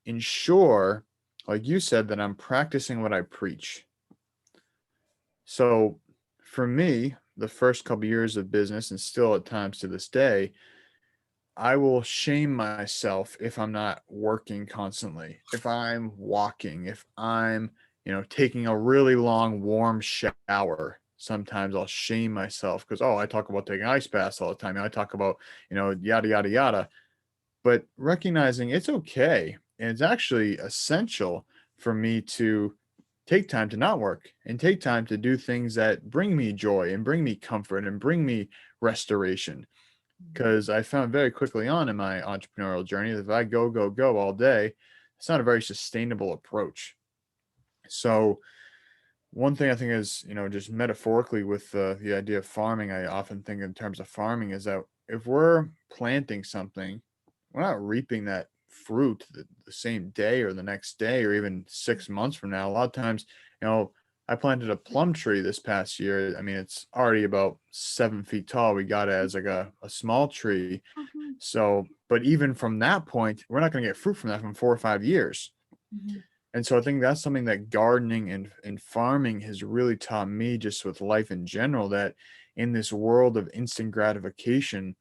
ensure, like you said, that I'm practicing what I preach? So, for me, the first couple years of business, and still at times to this day, I will shame myself if I'm not working constantly, if I'm walking, if I'm, taking a really long warm shower. Sometimes I'll shame myself because, oh, I talk about taking ice baths all the time. I talk about, yada, yada, yada. But recognizing it's okay. And it's actually essential for me to take time to not work and take time to do things that bring me joy and bring me comfort and bring me restoration, Mhm. because I found very quickly on in my entrepreneurial journey that if I go, go, go all day, it's not a very sustainable approach. So, one thing I think is, just metaphorically with the idea of farming, I often think in terms of farming is that if we're planting something, we're not reaping that fruit the same day or the next day or even 6 months from now. A lot of times, I planted a plum tree this past year. I mean, it's already about 7 feet tall. We got it as like a small tree. Mhm. So, but even from that point, we're not going to get fruit from that from 4 or 5 years. Mhm. And so I think that's something that gardening and farming has really taught me, just with life in general, that in this world of instant gratification,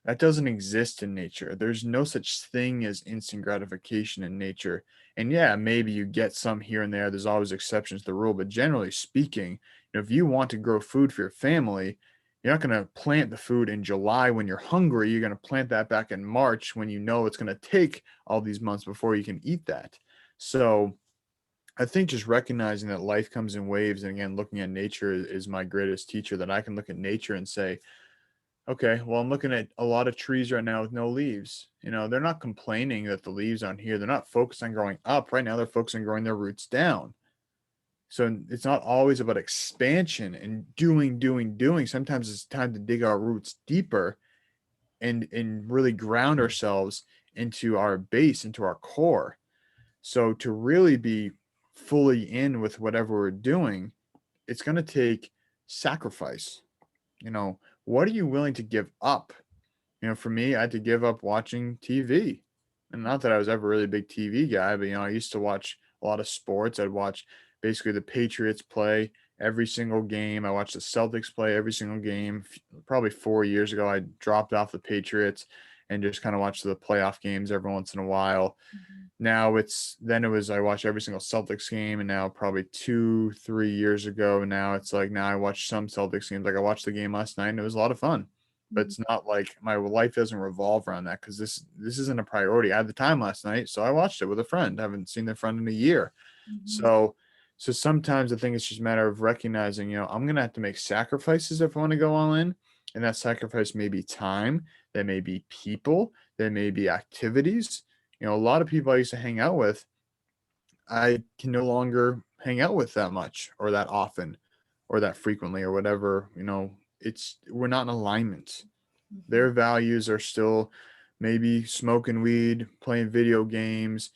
that doesn't exist in nature. There's no such thing as instant gratification in nature. And yeah, maybe you get some here and there. There's always exceptions to the rule, but generally speaking, if you want to grow food for your family, you're not going to plant the food in July when you're hungry. You're going to plant that back in March when you know it's going to take all these months before you can eat that. So I think just recognizing that life comes in waves, and again, looking at nature is my greatest teacher, that I can look at nature and say, okay, well, I'm looking at a lot of trees right now with no leaves. They're not complaining that the leaves aren't here. They're not focused on growing up. Right now, they're focused on growing their roots down. So it's not always about expansion and doing, doing, doing. Sometimes it's time to dig our roots deeper and really ground ourselves into our base, into our core. So to really be fully in with whatever we're doing, it's going to take sacrifice. What are you willing to give up? For me, I had to give up watching TV. And not that I was ever really a big TV guy, but I used to watch a lot of sports. I'd watch basically the Patriots play every single game. I watched the Celtics play every single game. Probably 4 years ago, I dropped off the Patriots and just kind of watched the playoff games every once in a while. Mhm. Now it was I watch every single Celtics game, and now probably 2, 3 years ago, now it's like now I watch some Celtics games. Like I watched the game last night and it was a lot of fun. But Mhm. it's not like my life doesn't revolve around that because this isn't a priority. I had the time last night, so I watched it with a friend. I haven't seen their friend in a year. Mhm. So sometimes I think it's just a matter of recognizing, I'm gonna have to make sacrifices if I want to go all in. And that sacrifice may be time, that may be people, that may be activities. A lot of people I used to hang out with, I can no longer hang out with that much or that often or that frequently or whatever. We're not in alignment. Mhm. Their values are still maybe smoking weed, playing video games,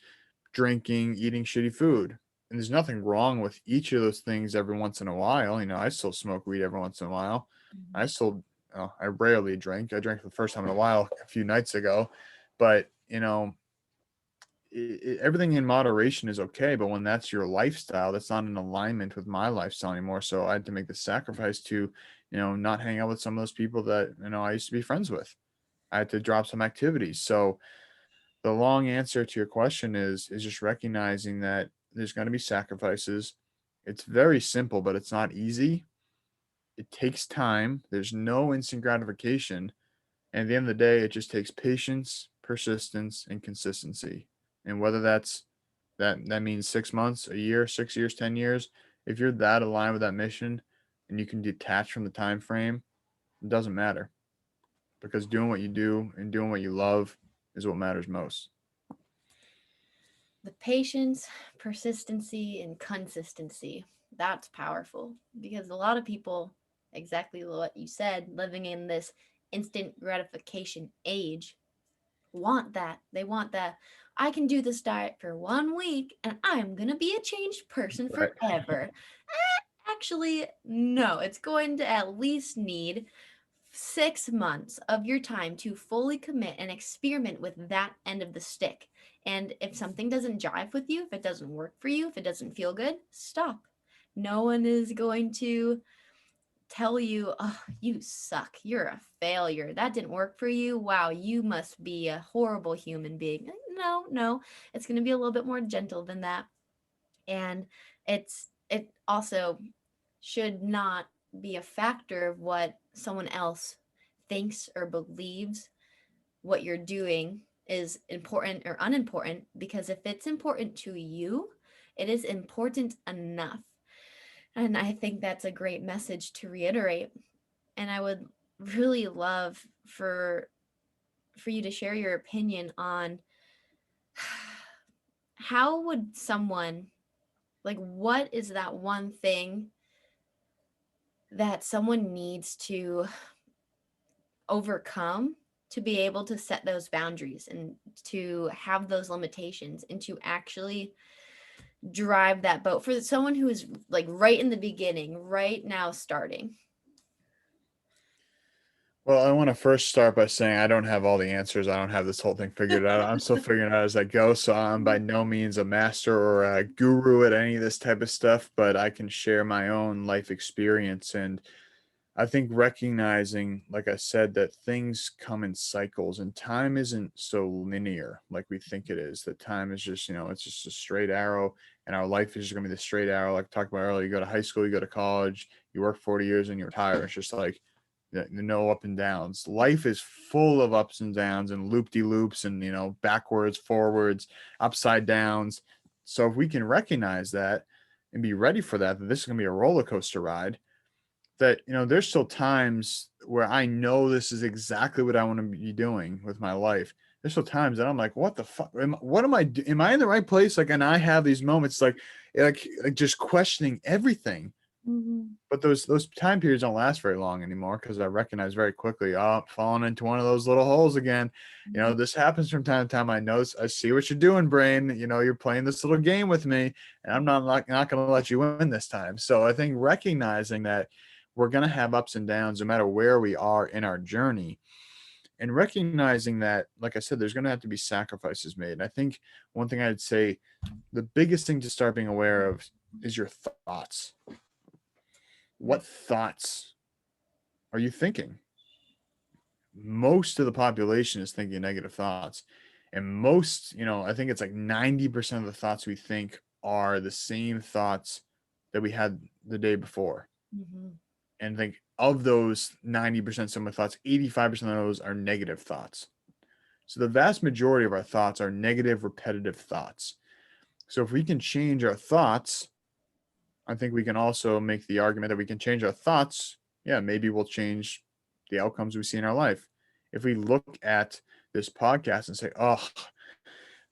drinking, eating shitty food. And there's nothing wrong with each of those things every once in a while. I still smoke weed every once in a while. I Mhm. still, I rarely drink. I drank for the first time in a while a few nights ago, but everything in moderation is okay. But when that's your lifestyle, that's not in alignment with my lifestyle anymore. So I had to make the sacrifice to, not hang out with some of those people that, I used to be friends with. I had to drop some activities. So the long answer to your question is just recognizing that there's going to be sacrifices. It's very simple, but it's not easy. It takes time. There's no instant gratification. And at the end of the day, it just takes patience, persistence, and consistency. And whether that means 6 months, a year, 6 years, 10 years, if you're that aligned with that mission and you can detach from the time frame, it doesn't matter because doing what you do and doing what you love is what matters most. The patience, persistency, and consistency. That's powerful because a lot of people, exactly what you said, living in this instant gratification age, want that. They want that. I can do this diet for 1 week and I'm going to be a changed person Right. forever. Actually, no, it's going to at least need 6 months of your time to fully commit and experiment with that end of the stick. And if something doesn't jive with you, if it doesn't work for you, if it doesn't feel good, stop. No one is going to tell you, oh, you suck. You're a failure. That didn't work for you. Wow, you must be a horrible human being. No, no. It's going to be a little bit more gentle than that. And it also should not be a factor of what someone else thinks or believes what you're doing is important or unimportant, because if it's important to you, it is important enough. And I think that's a great message to reiterate. And I would really love for you to share your opinion on how would someone, like, what is that one thing that someone needs to overcome to be able to set those boundaries and to have those limitations and to actually drive that boat for someone who is like right in the beginning, right now starting. Well, I want to first start by saying I don't have all the answers. I don't have this whole thing figured out. I'm still figuring it out as I go. So I'm by no means a master or a guru at any of this type of stuff, but I can share my own life experience. And I think recognizing, like I said, that things come in cycles and time isn't so linear like we think it is. That time is just, it's just a straight arrow, and our life is just going to be the straight arrow. Like I talked about earlier, you go to high school, you go to college, you work 40 years and you retire. It's just like no up and downs. Life is full of ups and downs and loop de loops and, backwards, forwards, upside downs. So if we can recognize that and be ready for that this is going to be a roller coaster ride, that there's still times where I know this is exactly what I want to be doing with my life. There's still times that I'm like, what the fuck, what am I am I in the right place? Like, and I have these moments like just questioning everything. Mm-hmm. But those time periods don't last very long anymore because I recognize very quickly, oh, falling into one of those little holes again. This happens from time to time. I see what you're doing, brain. You're playing this little game with me, and I'm not going to let you win this time. So I think recognizing that we're going to have ups and downs no matter where we are in our journey, and recognizing that, like I said, there's going to have to be sacrifices made. And I think one thing I'd say, the biggest thing to start being aware of is your thoughts. What thoughts are you thinking? Most of the population is thinking negative thoughts. And most, I think it's like 90% of the thoughts we think are the same thoughts that we had the day before. Mhm. And I think of those 90% similar thoughts, 85% of those are negative thoughts. So the vast majority of our thoughts are negative, repetitive thoughts. So if we can change our thoughts, I think we can also make the argument that we can change our thoughts. Yeah, maybe we'll change the outcomes we see in our life. If we look at this podcast and say, oh,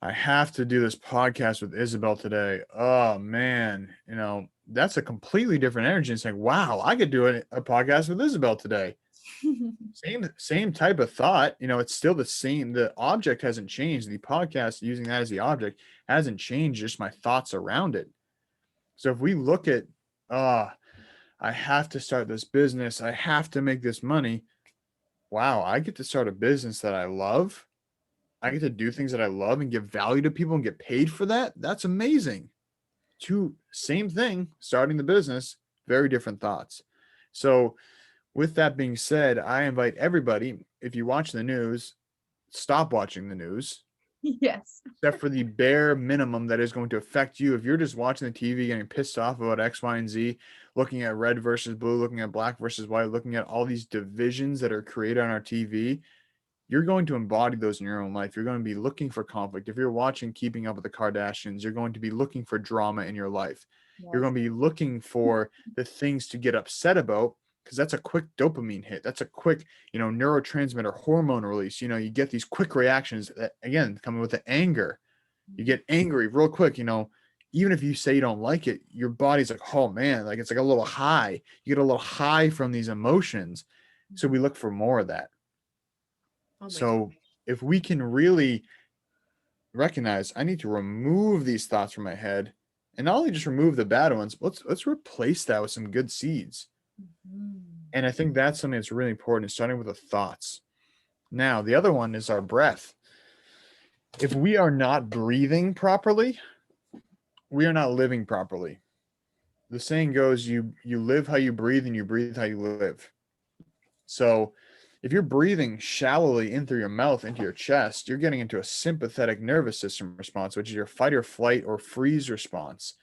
I have to do this podcast with Isabelle today. Oh man, that's a completely different energy. It's like, wow, I could do a podcast with Isabelle today. Same type of thought. It's still the same. The object hasn't changed. The podcast, using that as the object, hasn't changed. Just my thoughts around it. So if we look at, I have to start this business. I have to make this money. Wow, I get to start a business that I love. I get to do things that I love and give value to people and get paid for that. That's amazing. Same thing, starting the business, very different thoughts. So with that being said, I invite everybody, if you watch the news, stop watching the news, Yes. except for the bare minimum that is going to affect you. If you're just watching the TV getting pissed off about X, Y, and Z, looking at red versus blue, looking at black versus white, looking at all these divisions that are created on our TV, you're going to embody those in your own life. You're going to be looking for conflict. If you're watching Keeping Up with the Kardashians, you're going to be looking for drama in your life. You're Yes. going to be looking for the things to get upset about, because that's a quick dopamine hit. That's a quick, neurotransmitter hormone release. You get these quick reactions that, again, coming with the anger. You get angry real quick, even if you say you don't like it, your body's like, oh man, like it's like a little high. You get a little high from these emotions. So we look for more of that. Oh my God. So if we can really recognize, I need to remove these thoughts from my head, and not only just remove the bad ones, let's replace that with some good seeds. Mhm. And I think that's something that's really important, is starting with the thoughts. Now, the other one is our breath. If we are not breathing properly, we are not living properly. The saying goes, you live how you breathe and you breathe how you live. So if you're breathing shallowly in through your mouth into your chest, you're getting into a sympathetic nervous system response, which is your fight or flight or freeze response.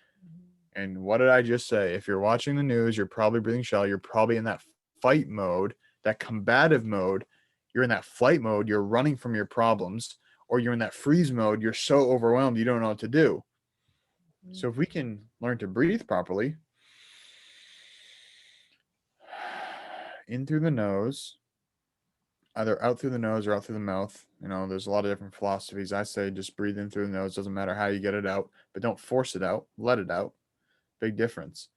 And what did I just say? If you're watching the news, you're probably breathing shallow. You're probably in that fight mode, that combative mode. You're in that flight mode. You're running from your problems, or you're in that freeze mode. You're so overwhelmed, you don't know what to do. Mhm. So if we can learn to breathe properly, in through the nose, either out through the nose or out through the mouth. There's a lot of different philosophies. I say just breathe in through the nose. Doesn't matter how you get it out, but don't force it out. Let it out. Big difference.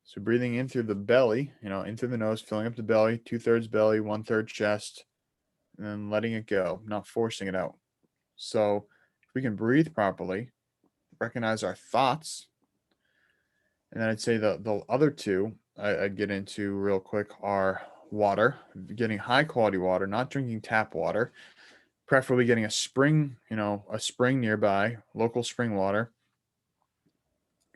So breathing in through the belly, in through the nose, filling up the belly, 2/3 belly, 1/3 chest, and then letting it go, not forcing it out. So if we can breathe properly, recognize our thoughts, and then I'd say the other two I'd get into real quick are water, getting high quality water, not drinking tap water, preferably getting a spring, a spring nearby, local spring water,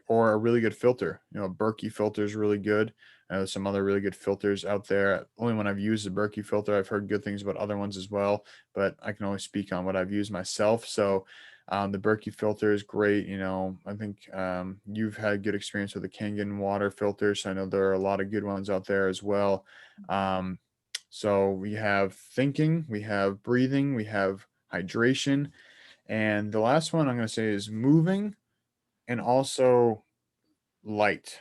or a really good filter. A Berkey filter is really good. There's some other really good filters out there. Only when I've used the Berkey filter, I've heard good things about other ones as well, but I can only speak on what I've used myself. So the Berkey filter is great. I think you've had good experience with the Kangen water filters. I know there are a lot of good ones out there as well. Um, so we have thinking, we have breathing, we have hydration, and the last one I'm going to say is moving, and also light.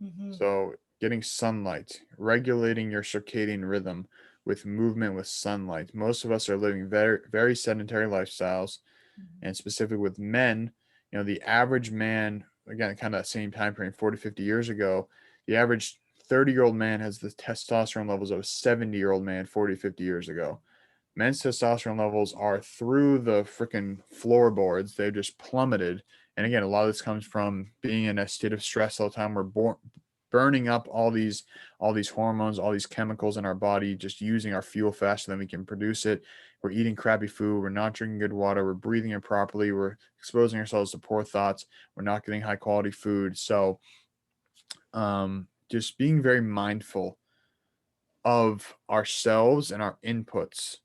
Mhm. So getting sunlight, regulating your circadian rhythm with movement, with sunlight. Most of us are living very, very sedentary lifestyles, Mhm. and specifically with men, the average man, again, kind of that same time frame, 40, 50 years ago, the average 30-year-old man has the testosterone levels of a 70-year-old man 40, 50 years ago. Men's testosterone levels are through the freaking floorboards. They've just plummeted. And again, a lot of this comes from being in a state of stress all the time. We're burning up all these hormones, all these chemicals in our body, just using our fuel faster than we can produce it. We're eating crappy food. We're not drinking good water. We're breathing improperly. We're exposing ourselves to poor thoughts. We're not getting high quality food. So just being very mindful of ourselves and our inputs.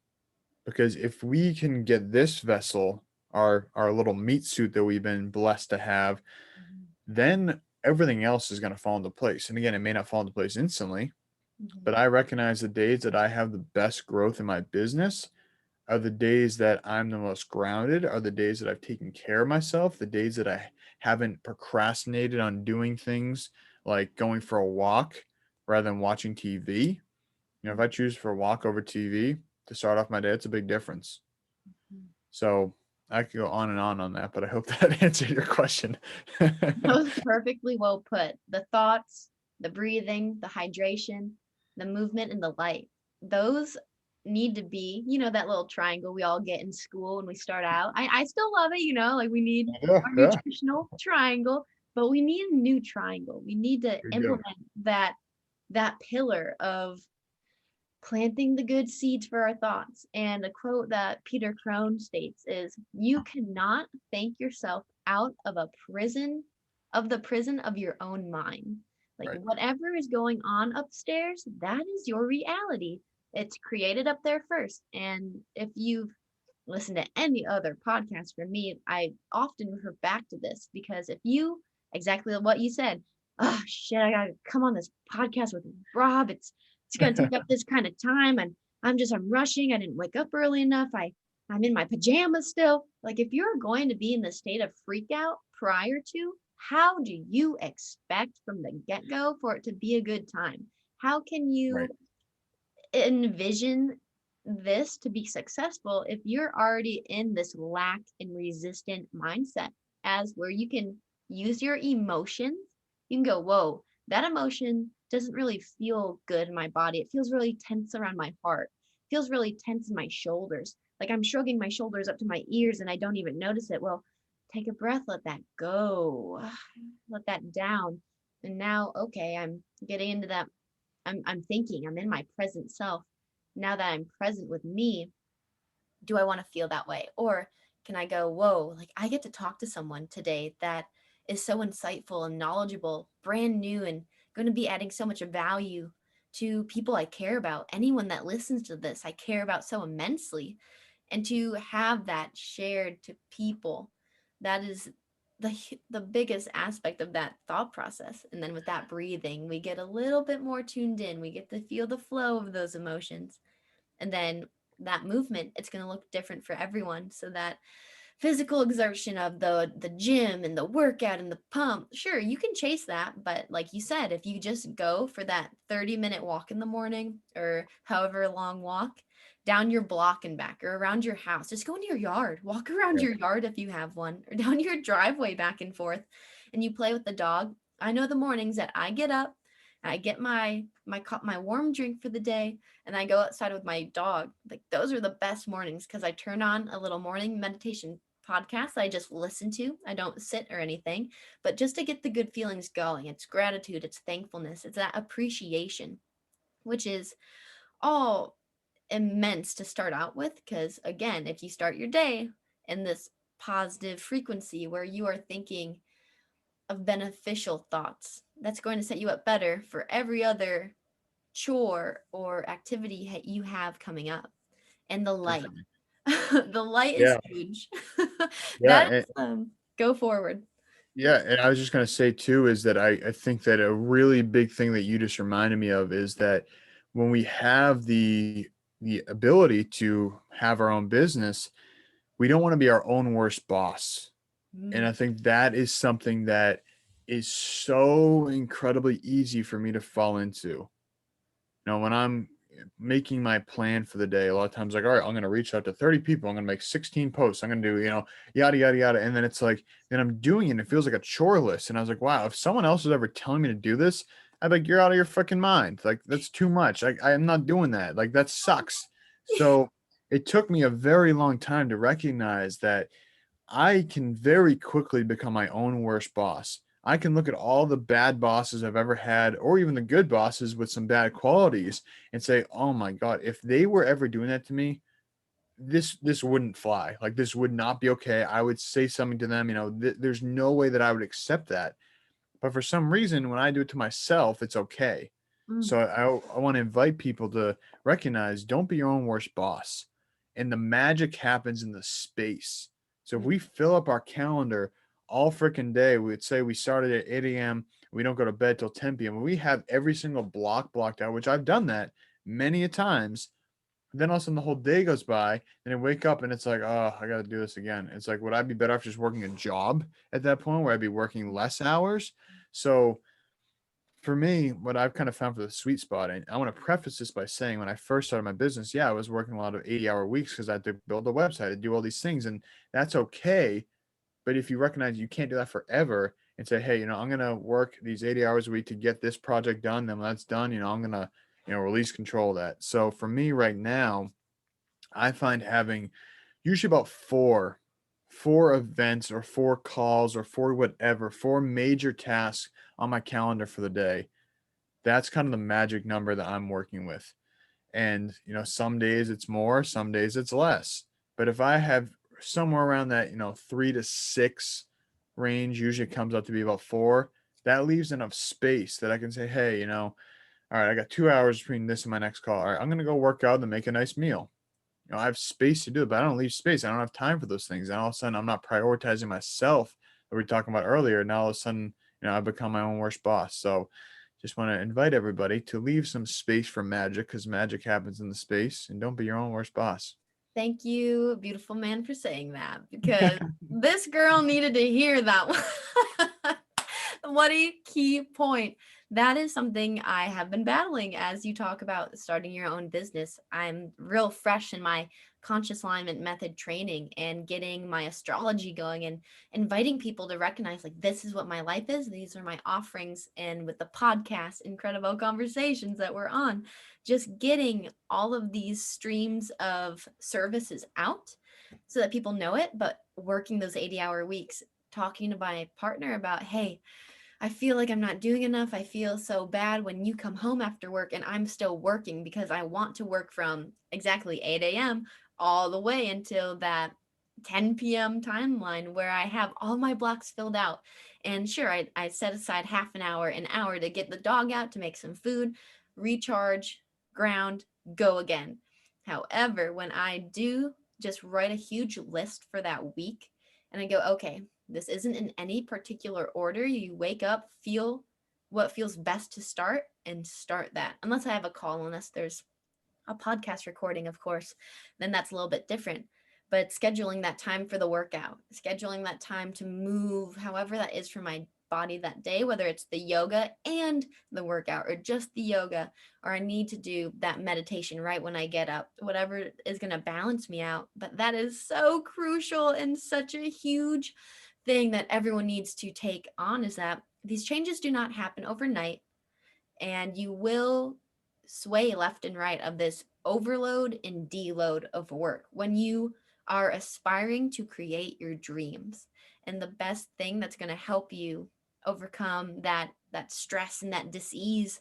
Because if we can get this vessel, our little meat suit that we've been blessed to have, Mhm. then everything else is going to fall into place. And again, it may not fall into place instantly, but Mhm. I recognize the days that I have the best growth in my business are the days that I'm the most grounded, are the days that I've taken care of myself, the days that I haven't procrastinated on doing things like going for a walk rather than watching TV. If I choose for a walk over TV to start off my day, it's a big difference. Mhm. So I could go on that, but I hope that answered your question. That was perfectly well put. The thoughts, the breathing, the hydration, the movement, and the light. Those need to be, that little triangle we all get in school when we start out. I still love it, like we need Yeah, our yeah. nutritional triangle, but we need a new triangle. We need to We do. implement that pillar of planting the good seeds for our thoughts. And a quote that Peter Crone states is, "You cannot think yourself out of the prison of your own mind." Like Right. whatever is going on upstairs, that is your reality. It's created up there first. And if you've listened to any other podcast from me, I often refer back to this because if you, exactly what you said, oh shit, I gotta come on this podcast with Rob. It's gonna take up this kind of time, and I'm rushing. I didn't wake up early enough. I'm in my pajamas still. Like if you're going to be in the state of freak out prior to, how do you expect from the get-go for it to be a good time? How can you Right. envision this to be successful if you're already in this lack and resistant mindset, as where you can use your emotions? You can go, whoa, that emotion doesn't really feel good in my body. It feels really tense around my heart. It feels really tense in my shoulders. Like I'm shrugging my shoulders up to my ears and I don't even notice it. Well, take a breath, let that go, let that down. And now, okay, I'm getting into that. I'm thinking, I'm in my present self. Now that I'm present with me, do I want to feel that way? Or can I go, whoa, like I get to talk to someone today that is so insightful and knowledgeable, brand new, and going to be adding so much value to people I care about. Anyone that listens to this, I care about so immensely. And to have that shared to people, that is the biggest aspect of that thought process. And then with that breathing, we get a little bit more tuned in. We get to feel the flow of those emotions. And then that movement, it's going to look different for everyone. So that physical exertion of the gym and the workout and the pump, sure, you can chase that, but like you said, if you just go for that 30-minute walk in the morning or however long walk down your block and back or around your house, just go into your yard, walk around Yeah. your yard if you have one, or down your driveway back and forth, and you play with the dog. I know the mornings that I get up, I get my warm drink for the day, and I go outside with my dog. Like those are the best mornings because I turn on a little morning meditation podcast I just listen to. I don't sit or anything, but just to get the good feelings going. It's gratitude, it's thankfulness, it's that appreciation, which is all immense to start out with. Because again, if you start your day in this positive frequency where you are thinking of beneficial thoughts, that's going to set you up better for every other chore or activity you have coming up. And the light. Definitely. The light is Yeah. huge. Yeah. That is go forward. Yeah, and I was just gonna say too is that I think that a really big thing that you just reminded me of is that when we have the ability to have our own business, we don't want to be our own worst boss. And I Mm, think that is something that is so incredibly easy for me to fall into. When I'm making my plan for the day, a lot of times like, all right, I'm going to reach out to 30 people. I'm going to make 16 posts. I'm going to do, yada, yada, yada. And then it's like, then I'm doing it and it feels like a chore list. And I was like, wow, if someone else was ever telling me to do this, I'd be like, you're out of your fucking mind. Like, that's too much. I am not doing that. Like, that sucks. So it took me a very long time to recognize that I can very quickly become my own worst boss. I can look at all the bad bosses I've ever had, or even the good bosses with some bad qualities, and say, "Oh my God, if they were ever doing that to me, this wouldn't fly. Like this would not be okay. I would say something to them. There's no way that I would accept that." But for some reason, when I do it to myself, it's okay. Mm, So I want to invite people to recognize, don't be your own worst boss. And the magic happens in the space. So if mm. we fill up our calendar all freaking day, we'd say we started at 8 a.m. We don't go to bed till 10 p.m. We have every single block blocked out, which I've done that many a times. Then all of a sudden the whole day goes by and I wake up and it's like, oh, I got to do this again. It's like, would I be better off just working a job at that point where I'd be working less hours? So for me, what I've kind of found for the sweet spot, and I want to preface this by saying when I first started my business, yeah, I was working a lot of 80-hour weeks because I had to build a website and do all these things. And that's okay. But if you recognize you can't do that forever and say, hey, I'm going to work these 80 hours a week to get this project done, then when that's done, I'm going to, release control of that. So for me right now, I find having usually about four events or four calls or four major tasks on my calendar for the day. That's kind of the magic number that I'm working with. And, some days it's more, some days it's less. But if I have somewhere around that, 3 to 6 range, usually it comes out to be about four, that leaves enough space that I can say, hey, all right, I got 2 hours between this and my next call. All right, I'm going to go work out and make a nice meal. I have space to do it, but I don't leave space. I don't have time for those things. And all of a sudden, I'm not prioritizing myself that we were talking about earlier. Now all of a sudden, I've become my own worst boss. So just want to invite everybody to leave some space for magic because magic happens in the space and don't be your own worst boss. Thank you, beautiful man, for saying that because this girl needed to hear that one. What a key point. That is something I have been battling as you talk about starting your own business. I'm real fresh in my conscious alignment method training and getting my astrology going and inviting people to recognize like this is what my life is. These are my offerings. And with the podcast, Incredible Conversations that we're on, just getting all of these streams of services out so that people know it, but working those 80-hour weeks, talking to my partner about, hey, I feel like I'm not doing enough. I feel so bad when you come home after work and I'm still working because I want to work from exactly 8 a.m. all the way until that 10 p.m. timeline where I have all my blocks filled out. And sure, I set aside half an hour to get the dog out, to make some food, recharge, ground, go again. However, when I do just write a huge list for that week and I go, okay, this isn't in any particular order. You wake up, feel what feels best to start, and start that. Unless I have a call, unless there's a podcast recording, of course, then that's a little bit different. But scheduling that time for the workout, scheduling that time to move, however that is for my body that day, whether it's the yoga and the workout or just the yoga, or I need to do that meditation right when I get up, whatever is going to balance me out. But that is so crucial and such a huge thing that everyone needs to take on, is that these changes do not happen overnight and you will sway left and right of this overload and deload of work when you are aspiring to create your dreams. And the best thing that's going to help you overcome that stress and that dis-ease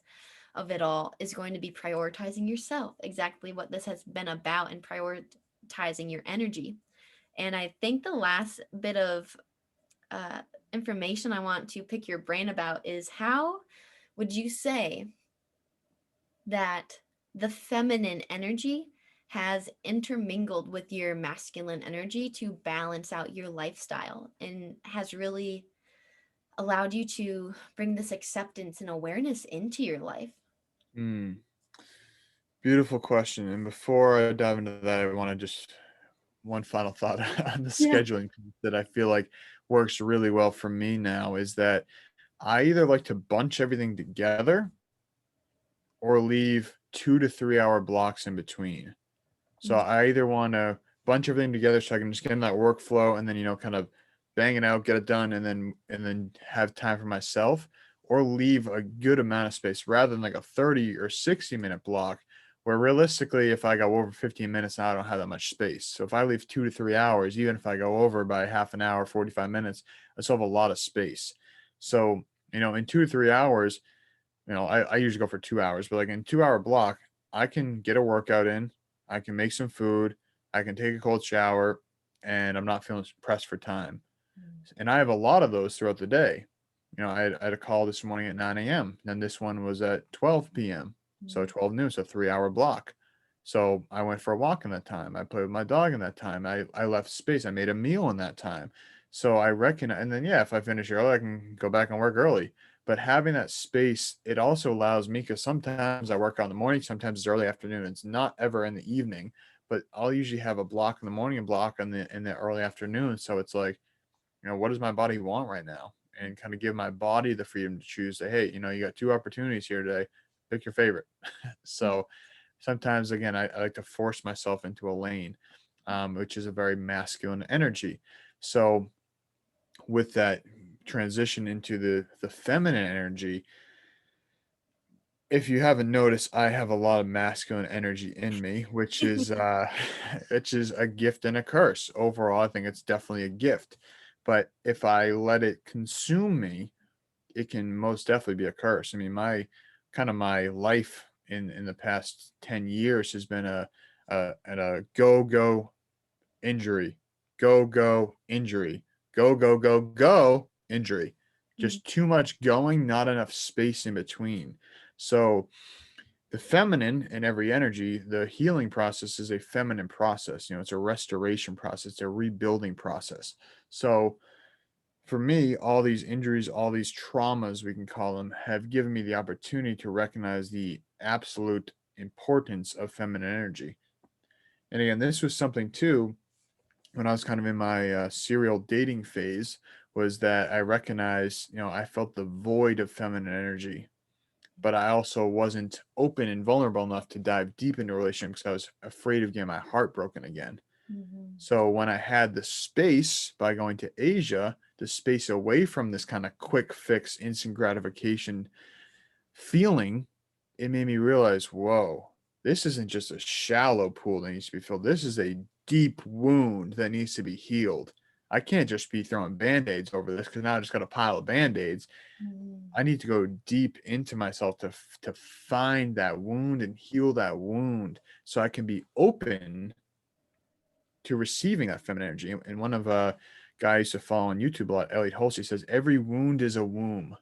of it all is going to be prioritizing yourself, exactly what this has been about, and prioritizing your energy. And I think the last bit of uh, information I want to pick your brain about is, how would you say that the feminine energy has intermingled with your masculine energy to balance out your lifestyle and has really allowed you to bring this acceptance and awareness into your life? Hmm. Beautiful question. And before I dive into that, I want to just one final thought on the Yeah. scheduling piece that I feel like works really well for me now is that I either like to bunch everything together or leave 2 to 3 hour blocks in between. So Mm, I either want to bunch everything together so I can just get in that workflow and then, kind of bang it out, get it done, and then have time for myself, or leave a good amount of space rather than like a 30 or 60-minute block where realistically, if I go over 15 minutes, I don't have that much space. So if I leave 2 to 3 hours, even if I go over by half an hour, 45 minutes, I still have a lot of space. So, in 2 to 3 hours, I usually go for 2 hours, but like in 2 hour block, I can get a workout in, I can make some food, I can take a cold shower, and I'm not feeling pressed for time. mm, And I have a lot of those throughout the day. I had a call this morning at 9 a.m. and this one was at 12 p.m. So Mm. 12 noon, so 3 hour block. So I went for a walk in that time. I played with my dog in that time. I left space. I made a meal in that time. So I reckon, and then yeah, if I finish early, I can go back and work early. But having that space, it also allows me, because sometimes I work out in the morning, sometimes it's early afternoon. It's not ever in the evening, but I'll usually have a block in the morning and block in the early afternoon. So it's like, what does my body want right now? And kind of give my body the freedom to choose. Say, hey, you got two opportunities here today. Pick your favorite. So sometimes, again, I like to force myself into a lane, which is a very masculine energy. So with that transition into the feminine energy, if you haven't noticed, I have a lot of masculine energy in me, which is which is a gift and a curse. Overall, I think it's definitely a gift. But if I let it consume me, it can most definitely be a curse. I mean, my life in the past 10 years has been a go injury, go injury, go injury. Mm. Just too much going, not enough space in between. So the feminine in every energy, the healing process is a feminine process. It's a restoration process, it's a rebuilding process. So for me, all these injuries, all these traumas, we can call them, have given me the opportunity to recognize the absolute importance of feminine energy. And again, this was something too when I was kind of in my serial dating phase, was that I recognized, I felt the void of feminine energy, but I also wasn't open and vulnerable enough to dive deep into a relationship because I was afraid of getting my heart broken again. Mhm. So when I had the space by going to Asia, the space away from this kind of quick fix, instant gratification feeling, it made me realize, whoa, this isn't just a shallow pool that needs to be filled. This is a deep wound that needs to be healed. I can't just be throwing band-aids over this because now I just got a pile of band-aids. Mhm. I need to go deep into myself to find that wound and heal that wound so I can be open to receiving that feminine energy. And one of guys I used to follow on YouTube a lot, Elliot Hulsey, says every wound is a womb.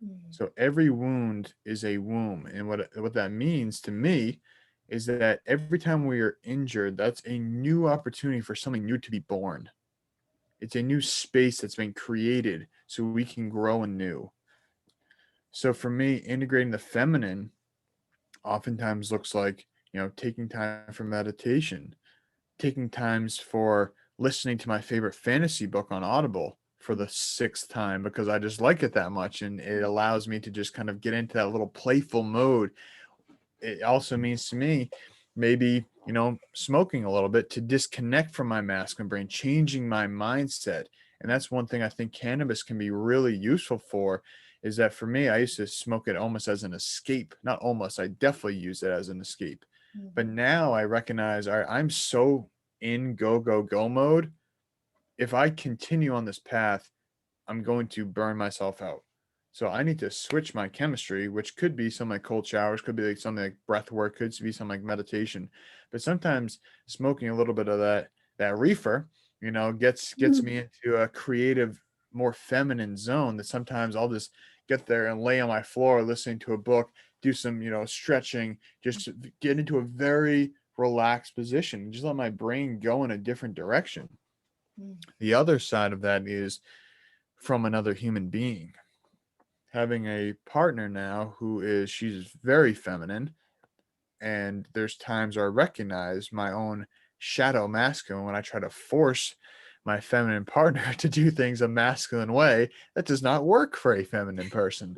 Mhm. So every wound is a womb. And what that means to me is that every time we are injured, that's a new opportunity for something new to be born. It's a new space that's been created so we can grow anew. So for me, integrating the feminine oftentimes looks like, taking time for meditation, taking times for listening to my favorite fantasy book on Audible for the sixth time because I just like it that much. And it allows me to just kind of get into that little playful mode. It also means to me, maybe, smoking a little bit to disconnect from my masculine brain, changing my mindset. And that's one thing I think cannabis can be really useful for, is that for me, I used to smoke it almost as an escape. Not almost, I definitely use it as an escape. But Mhm. now I recognize, all right, I'm so in go mode. If I continue on this path, I'm going to burn myself out. So I need to switch my chemistry, which could be something like cold showers, could be like something like breath work, could be something like meditation. But sometimes smoking a little bit of that reefer, gets Mhm. me into a creative, more feminine zone that sometimes I'll just get there and lay on my floor listening to a book, do some, stretching, just get into a very relaxed position, just let my brain go in a different direction. Mhm. The other side of that is from another human being. Having a partner now she's very feminine, and there's times where I recognize my own shadow masculine when I try to force my feminine partner to do things a masculine way that does not work for a feminine person.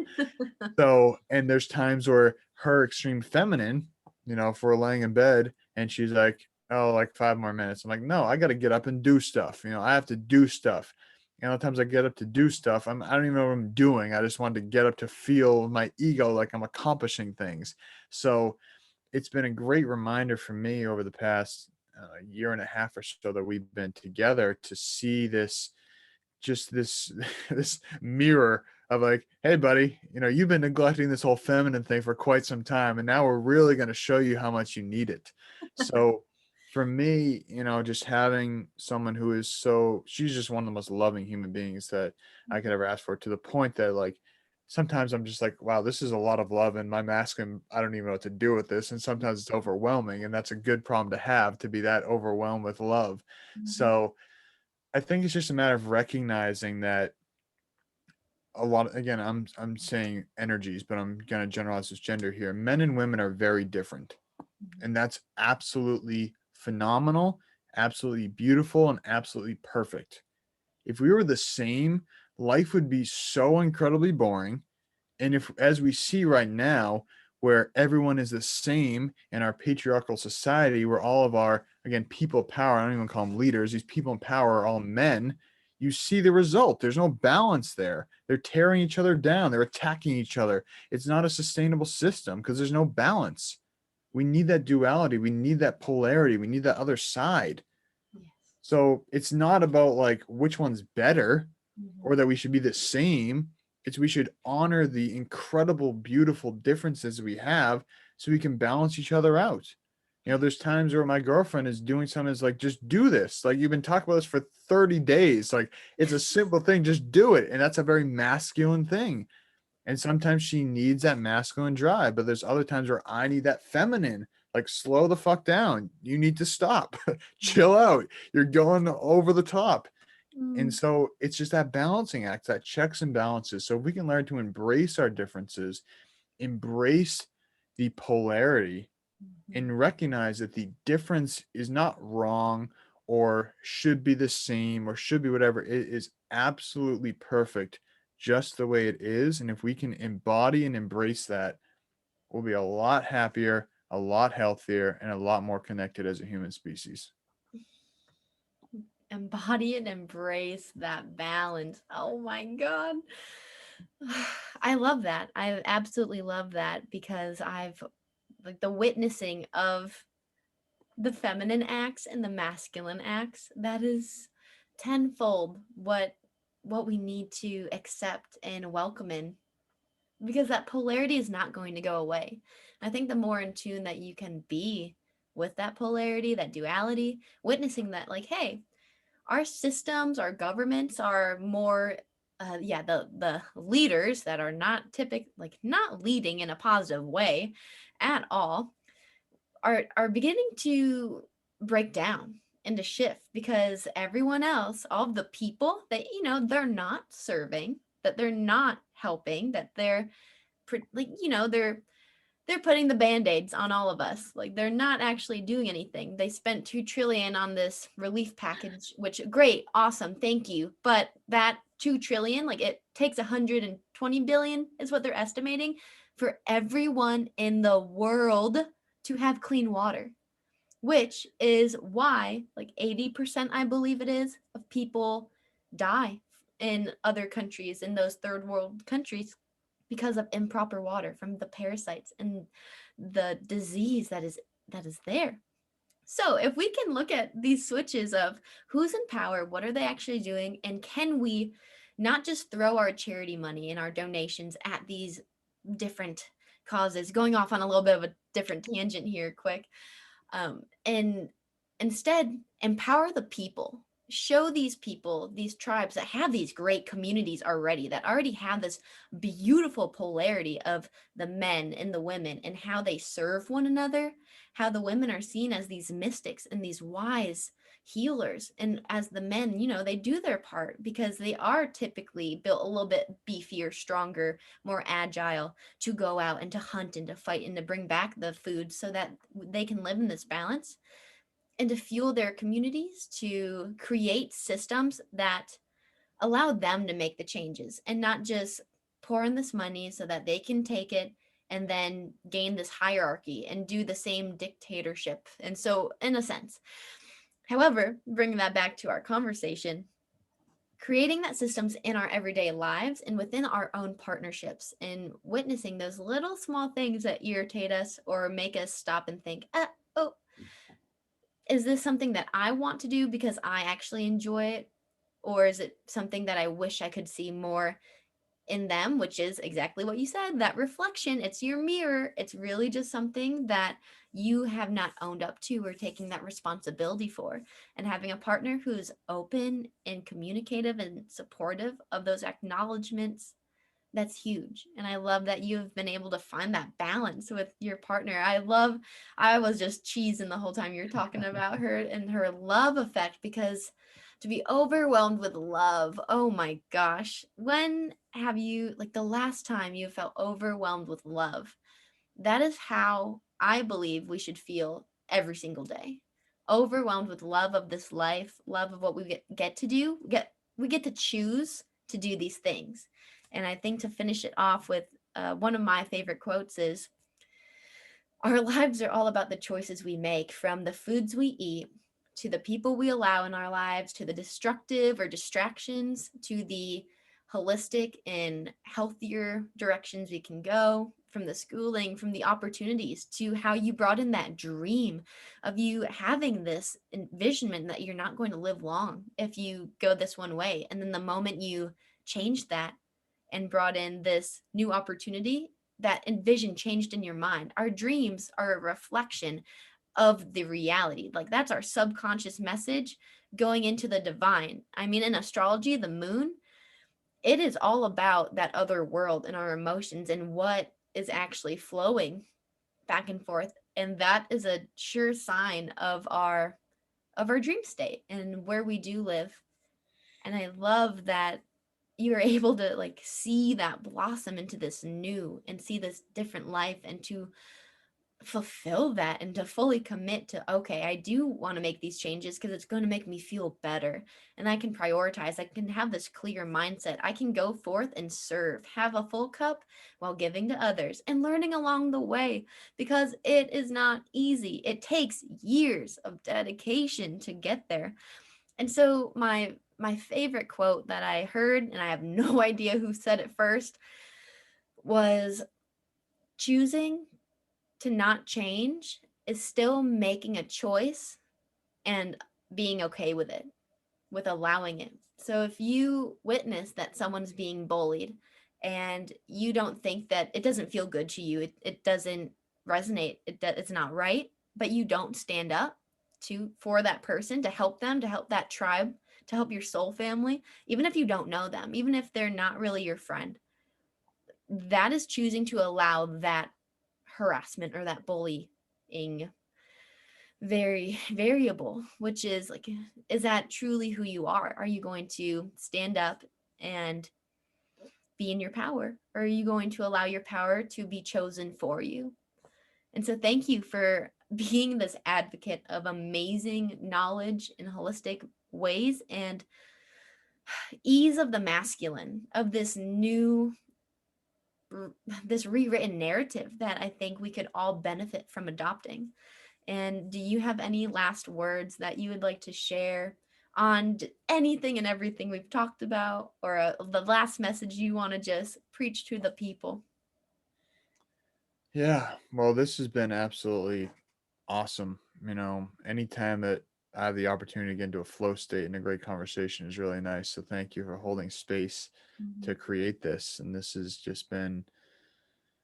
So, and there's times where her extreme feminine, if we're laying in bed and she's like, oh, like 5 more minutes. I'm like, no, I got to get up and do stuff. I have to do stuff. And a lot of times I get up to do stuff. I don't even know what I'm doing. I just wanted to get up to feel my ego like I'm accomplishing things. So it's been a great reminder for me over the past year and a half or so that we've been together to see this this mirror of like, hey buddy, you've been neglecting this whole feminine thing for quite some time, and now we're really going to show you how much you need it. So For me, just having someone who is she's just one of the most loving human beings that I could ever ask for, to the point that, like, sometimes I'm just like, wow, this is a lot of love, and my masculine, I don't even know what to do with this. And sometimes it's overwhelming, and that's a good problem to have, to be that overwhelmed with love. Mhm, So I think it's just a matter of recognizing that a lot again, I'm saying energies, but I'm gonna generalize this gender here. Men and women are very different, mhm, and that's absolutely phenomenal, absolutely beautiful, and absolutely perfect. If we were the same, life would be so incredibly boring. And if, as we see right now, where everyone is the same in our patriarchal society, where all of our, again, people of power, I don't even call them leaders, these people in power are all men, you see the result. There's no balance there. They're tearing each other down, they're attacking each other. It's not a sustainable system because there's no balance. We need that duality, we need that polarity, we need that other side. yes. So it's not about like which one's better Mhm, or that we should be the same. It's we should honor the incredible, beautiful differences we have so we can balance each other out. There's times where my girlfriend is doing something, is like, just do this. Like, you've been talking about this for 30 days. Like, it's a simple thing, just do it. And that's a very masculine thing. And sometimes she needs that masculine drive, but there's other times where I need that feminine. Like, slow the fuck down. You need to stop. mhm, Chill out. You're going over the top. And mm, so it's just that balancing act, that checks and balances. So if we can learn to embrace our differences, embrace the polarity, mhm. and recognize that the difference is not wrong or should be the same or should be whatever. It is absolutely perfect just the way it is. And if we can embody and embrace that, we'll be a lot happier, a lot healthier, and a lot more connected as a human species. Embody and embrace that balance. Oh my God. I love that. I absolutely love that because I've like the witnessing of the feminine acts and the masculine acts. That is tenfold what we need to accept and welcome in, because that polarity is not going to go away. I think the more in tune that you can be with that polarity, that duality, witnessing that, like, hey, our systems, our governments are more, yeah, the leaders that are not like not leading in a positive way at all, are beginning to break down and to shift, because everyone else, all of the people that they're not serving, that they're not helping, that they're like they're putting the band-aids on all of us. Like, they're not actually doing anything. They spent 2 trillion on this relief package, which great, awesome, thank you. But that 2 trillion, like, it takes 120 billion is what they're estimating for everyone in the world to have clean water, which is why like 80%, I believe it is, of people die in other countries, in those third world countries, because of improper water from the parasites and the disease that is there. So, if we can look at these switches of who's in power, what are they actually doing, and can we not just throw our charity money and our donations at these different causes, going off on a little bit of a different tangent here, quick, and instead empower the people, show these people, these tribes that have these great communities already, that already have this beautiful polarity of the men and the women and how they serve one another, how the women are seen as these mystics and these wise healers, and as the men, they do their part because they are typically built a little bit beefier, stronger, more agile, to go out and to hunt and to fight and to bring back the food so that they can live in this balance and to fuel their communities, to create systems that allow them to make the changes and not just pour in this money so that they can take it and then gain this hierarchy and do the same dictatorship. And so, in a sense, however, bringing that back to our conversation, creating that systems in our everyday lives and within our own partnerships, and witnessing those little small things that irritate us or make us stop and think, oh, is this something that I want to do because I actually enjoy it? Or is it something that I wish I could see more? in them, which is exactly what you said, that reflection. It's your mirror. It's really just something that you have not owned up to or taking that responsibility for. And having a partner who's open and communicative and supportive of those acknowledgments, that's huge. And I love that you've been able to find that balance with your partner. I was just cheesing the whole time you're talking about her and her love effect, because to be overwhelmed with love, oh my gosh. When have you, like the last time you felt overwhelmed with love? That is how I believe we should feel every single day. Overwhelmed with love of this life, love of what we get to do. We get to choose to do these things. And I think to finish it off with one of my favorite quotes is, our lives are all about the choices we make, from the foods we eat, to the people we allow in our lives, to the destructive or distractions, to the holistic and healthier directions we can go, from the schooling, from the opportunities, to how you brought in that dream of you having this envisionment that you're not going to live long if you go this one way. And then the moment you changed that and brought in this new opportunity, that envision changed in your mind. Our dreams are a reflection of the reality. Like that's our subconscious message going into the divine. I mean, in astrology, the moon, it is all about that other world and our emotions and what is actually flowing back and forth. And that is a sure sign of our dream state and where we do live. And I love that you're able to like see that blossom into this new and see this different life, and to fulfill that and to fully commit to, okay, I do want to make these changes because it's going to make me feel better, and I can prioritize, I can have this clear mindset, I can go forth and serve, have a full cup while giving to others and learning along the way, because it is not easy. It takes years of dedication to get there. And so my favorite quote that I heard, and I have no idea who said it first, was, choosing to not change is still making a choice and being okay with it, with allowing it. So if you witness that someone's being bullied and you don't think that, it doesn't feel good to you, it doesn't resonate, it's not right, but you don't stand up to for that person, to help them, to help that tribe, to help your soul family, even if you don't know them, even if they're not really your friend, that is choosing to allow that harassment or that bullying very variable, which is like, is that truly who you are? Are you going to stand up and be in your power, or are you going to allow your power to be chosen for you? And so thank you for being this advocate of amazing knowledge in holistic ways, and ease of the masculine, of this new this rewritten narrative that I think we could all benefit from adopting. And do you have any last words that you would like to share on anything and everything we've talked about, or the last message you want to just preach to the people? Yeah, well, this has been absolutely awesome. Anytime that I have the opportunity to get into a flow state and a great conversation is really nice. So thank you for holding space to Mhm. create this. And this has just been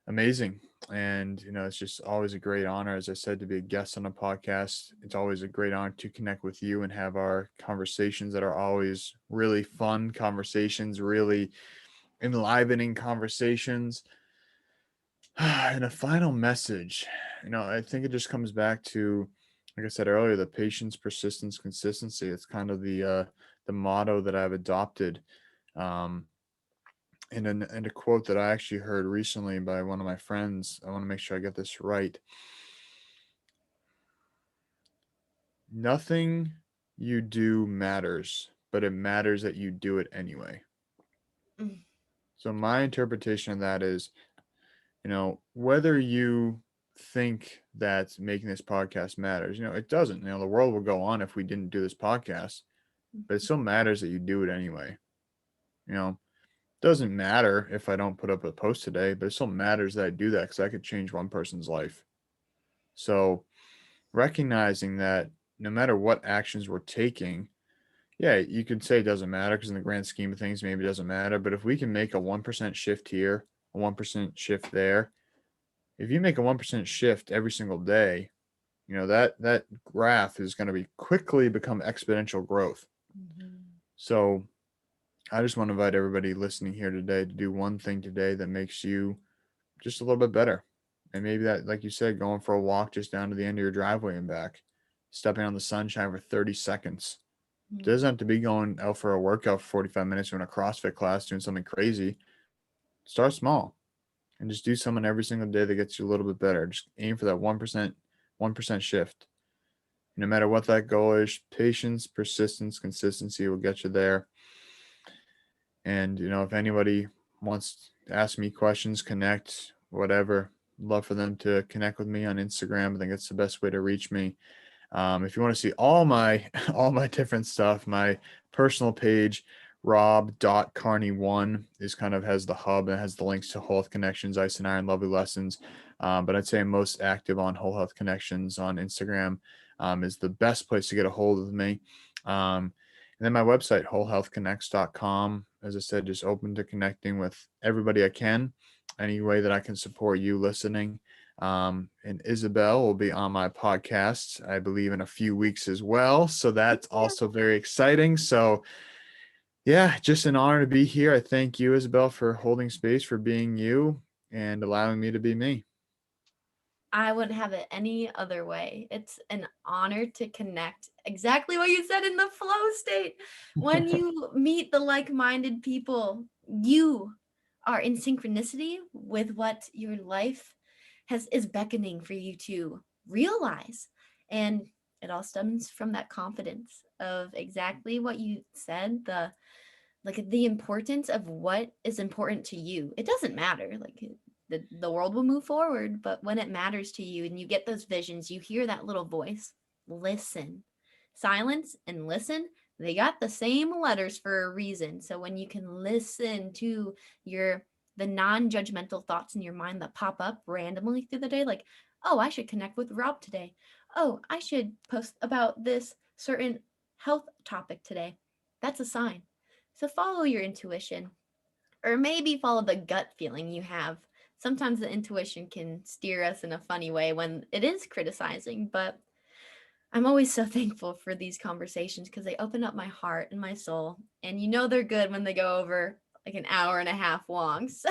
amazing. And, it's just always a great honor, as I said, to be a guest on a podcast. It's always a great honor to connect with you and have our conversations that are always really fun conversations, really enlivening conversations. And a final message, I think it just comes back to, like I said earlier, the patience, persistence, consistency. It's kind of the motto that I've adopted. Um, and a quote that I actually heard recently by one of my friends. I want to make sure I get this right. Nothing you do matters, but it matters that you do it anyway. Mm. So my interpretation of that is, whether you think that making this podcast matters, it doesn't. The world will go on if we didn't do this podcast, but it still matters that you do it anyway. You know, doesn't matter if I don't put up a post today, but it still matters that I do that because I could change one person's life. So recognizing that no matter what actions we're taking, Yeah, you could say it doesn't matter because in the grand scheme of things, maybe it doesn't matter. But if we can make a 1% shift here, a 1% shift there, if you make a 1% shift every single day, that graph is going to be quickly become exponential growth. Mhm. So I just want to invite everybody listening here today to do one thing today that makes you just a little bit better. And maybe that, like you said, going for a walk just down to the end of your driveway and back, stepping on the sunshine for 30 seconds. It Mhm. doesn't have to be going out for a workout for 45 minutes or in a CrossFit class doing something crazy. Start small and just do something every single day that gets you a little bit better. Just aim for that 1% shift. No matter what that goal is, patience, persistence, consistency will get you there. And, if anybody wants to ask me questions, connect, whatever, love for them to connect with me on Instagram. I think it's the best way to reach me. If you want to see all my all my different stuff, my personal page, rob.carney1 is kind of has the hub and has the links to Whole Health Connections, Ice and Iron, Lovely Lessons. But I'd say I'm most active on Whole Health Connections on Instagram, is the best place to get a hold of me. And then my website, wholehealthconnects.com. As I said, just open to connecting with everybody I can, any way that I can support you listening. And Isabelle will be on my podcast, I believe, in a few weeks as well. So that's also very exciting. So, yeah, just an honor to be here. I thank you, Isabelle, for holding space, for being you, and allowing me to be me. I wouldn't have it any other way. It's an honor to connect. Exactly what you said, in the flow state. When you meet the like-minded people, you are in synchronicity with what your life is beckoning for you to realize. And it all stems from that confidence of exactly what you said, the importance of what is important to you. It doesn't matter. Like, the world will move forward, but when it matters to you and you get those visions, you hear that little voice, listen. Silence and listen, they got the same letters for a reason. So when you can listen to your the non-judgmental thoughts in your mind that pop up randomly through the day, like, oh, I should connect with Rob today. Oh, I should post about this certain health topic today. That's a sign. So follow your intuition, or maybe follow the gut feeling you have. Sometimes the intuition can steer us in a funny way when it is criticizing, but I'm always so thankful for these conversations because they open up my heart and my soul. And they're good when they go over like an hour and a half long. So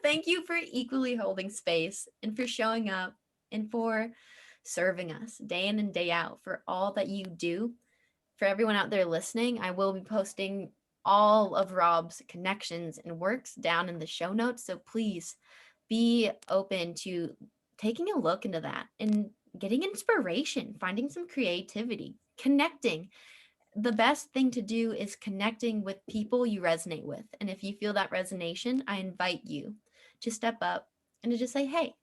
thank you for equally holding space and for showing up and for serving us day in and day out for all that you do. For everyone out there listening, I will be posting all of Rob's connections and works down in the show notes. So please be open to taking a look into that and getting inspiration, finding some creativity, connecting. The best thing to do is connecting with people you resonate with. And if you feel that resonation, I invite you to step up and to just say, hey,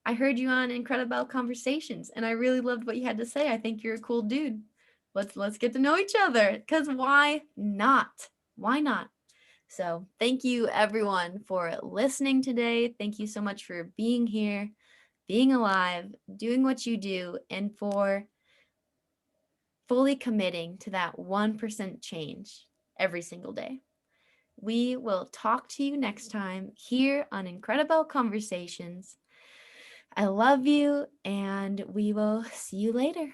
I heard you on Incredibelle Conversations and I really loved what you had to say. I think you're a cool dude. Let's get to know each other. Cause why not? Why not? So thank you everyone for listening today. Thank you so much for being here, being alive, doing what you do, and for fully committing to that 1% change every single day. We will talk to you next time here on Incredibelle Conversations. I love you, and we will see you later.